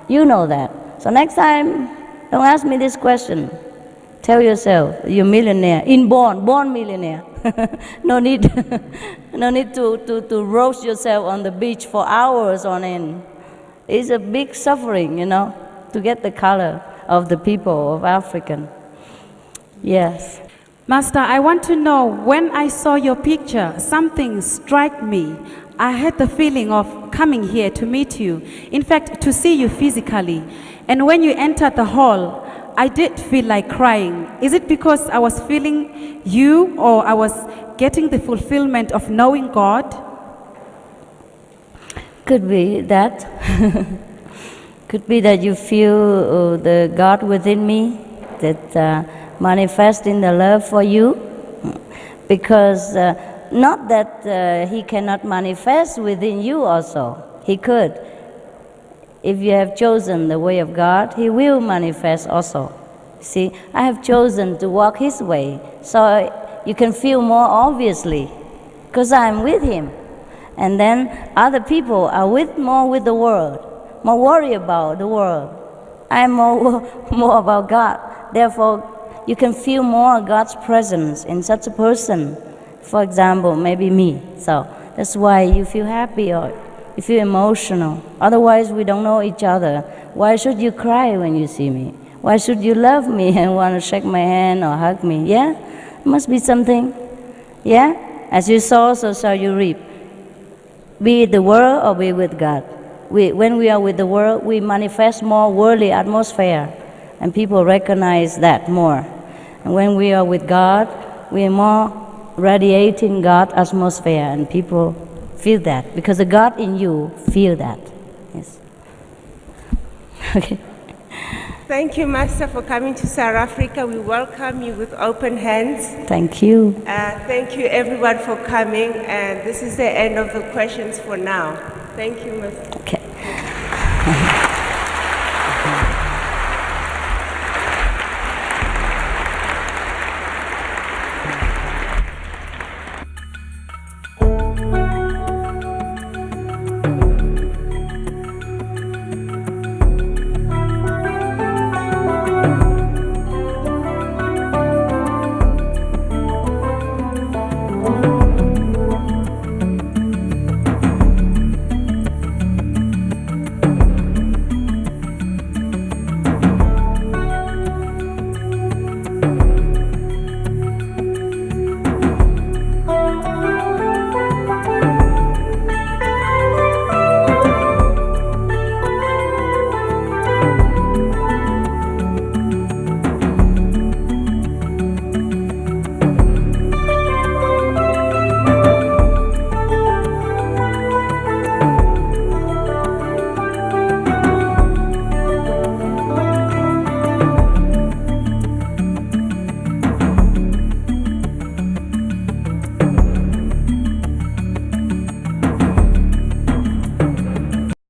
You know that. So next time, don't ask me this question. Tell yourself, you're millionaire, born millionaire. No need to roast yourself on the beach for hours on end. It's a big suffering, to get the color of the people of African. Yes. Master, I want to know, when I saw your picture, something struck me. I had the feeling of coming here to meet you, in fact, to see you physically. And when you entered the hall, I did feel like crying. Is it because I was feeling you, or I was getting the fulfillment of knowing God? Could be that. Could be that you feel the God within me, that manifesting the love for you, because not that he cannot manifest within you also. He could. If you have chosen the way of God, he will manifest also. See, I have chosen to walk his way, so you can feel more obviously, because I'm with him. And then other people are more with the world, more worried about the world. I'm more about God. Therefore, you can feel more God's presence in such a person. For example, maybe me. So that's why you feel happy or you feel emotional. Otherwise, we don't know each other. Why should you cry when you see me? Why should you love me and want to shake my hand or hug me? Yeah? It must be something. Yeah? As you sow, so shall you reap. Be with the world or be with God. When we are with the world, we manifest more worldly atmosphere. And people recognize that more. And when we are with God, we are more radiating God atmosphere, and people feel that because the God in you feel that. Yes. Okay. Thank you, Master, for coming to South Africa. We welcome you with open hands. Thank you. Thank you, everyone, for coming. And this is the end of the questions for now. Thank you, Master. Okay.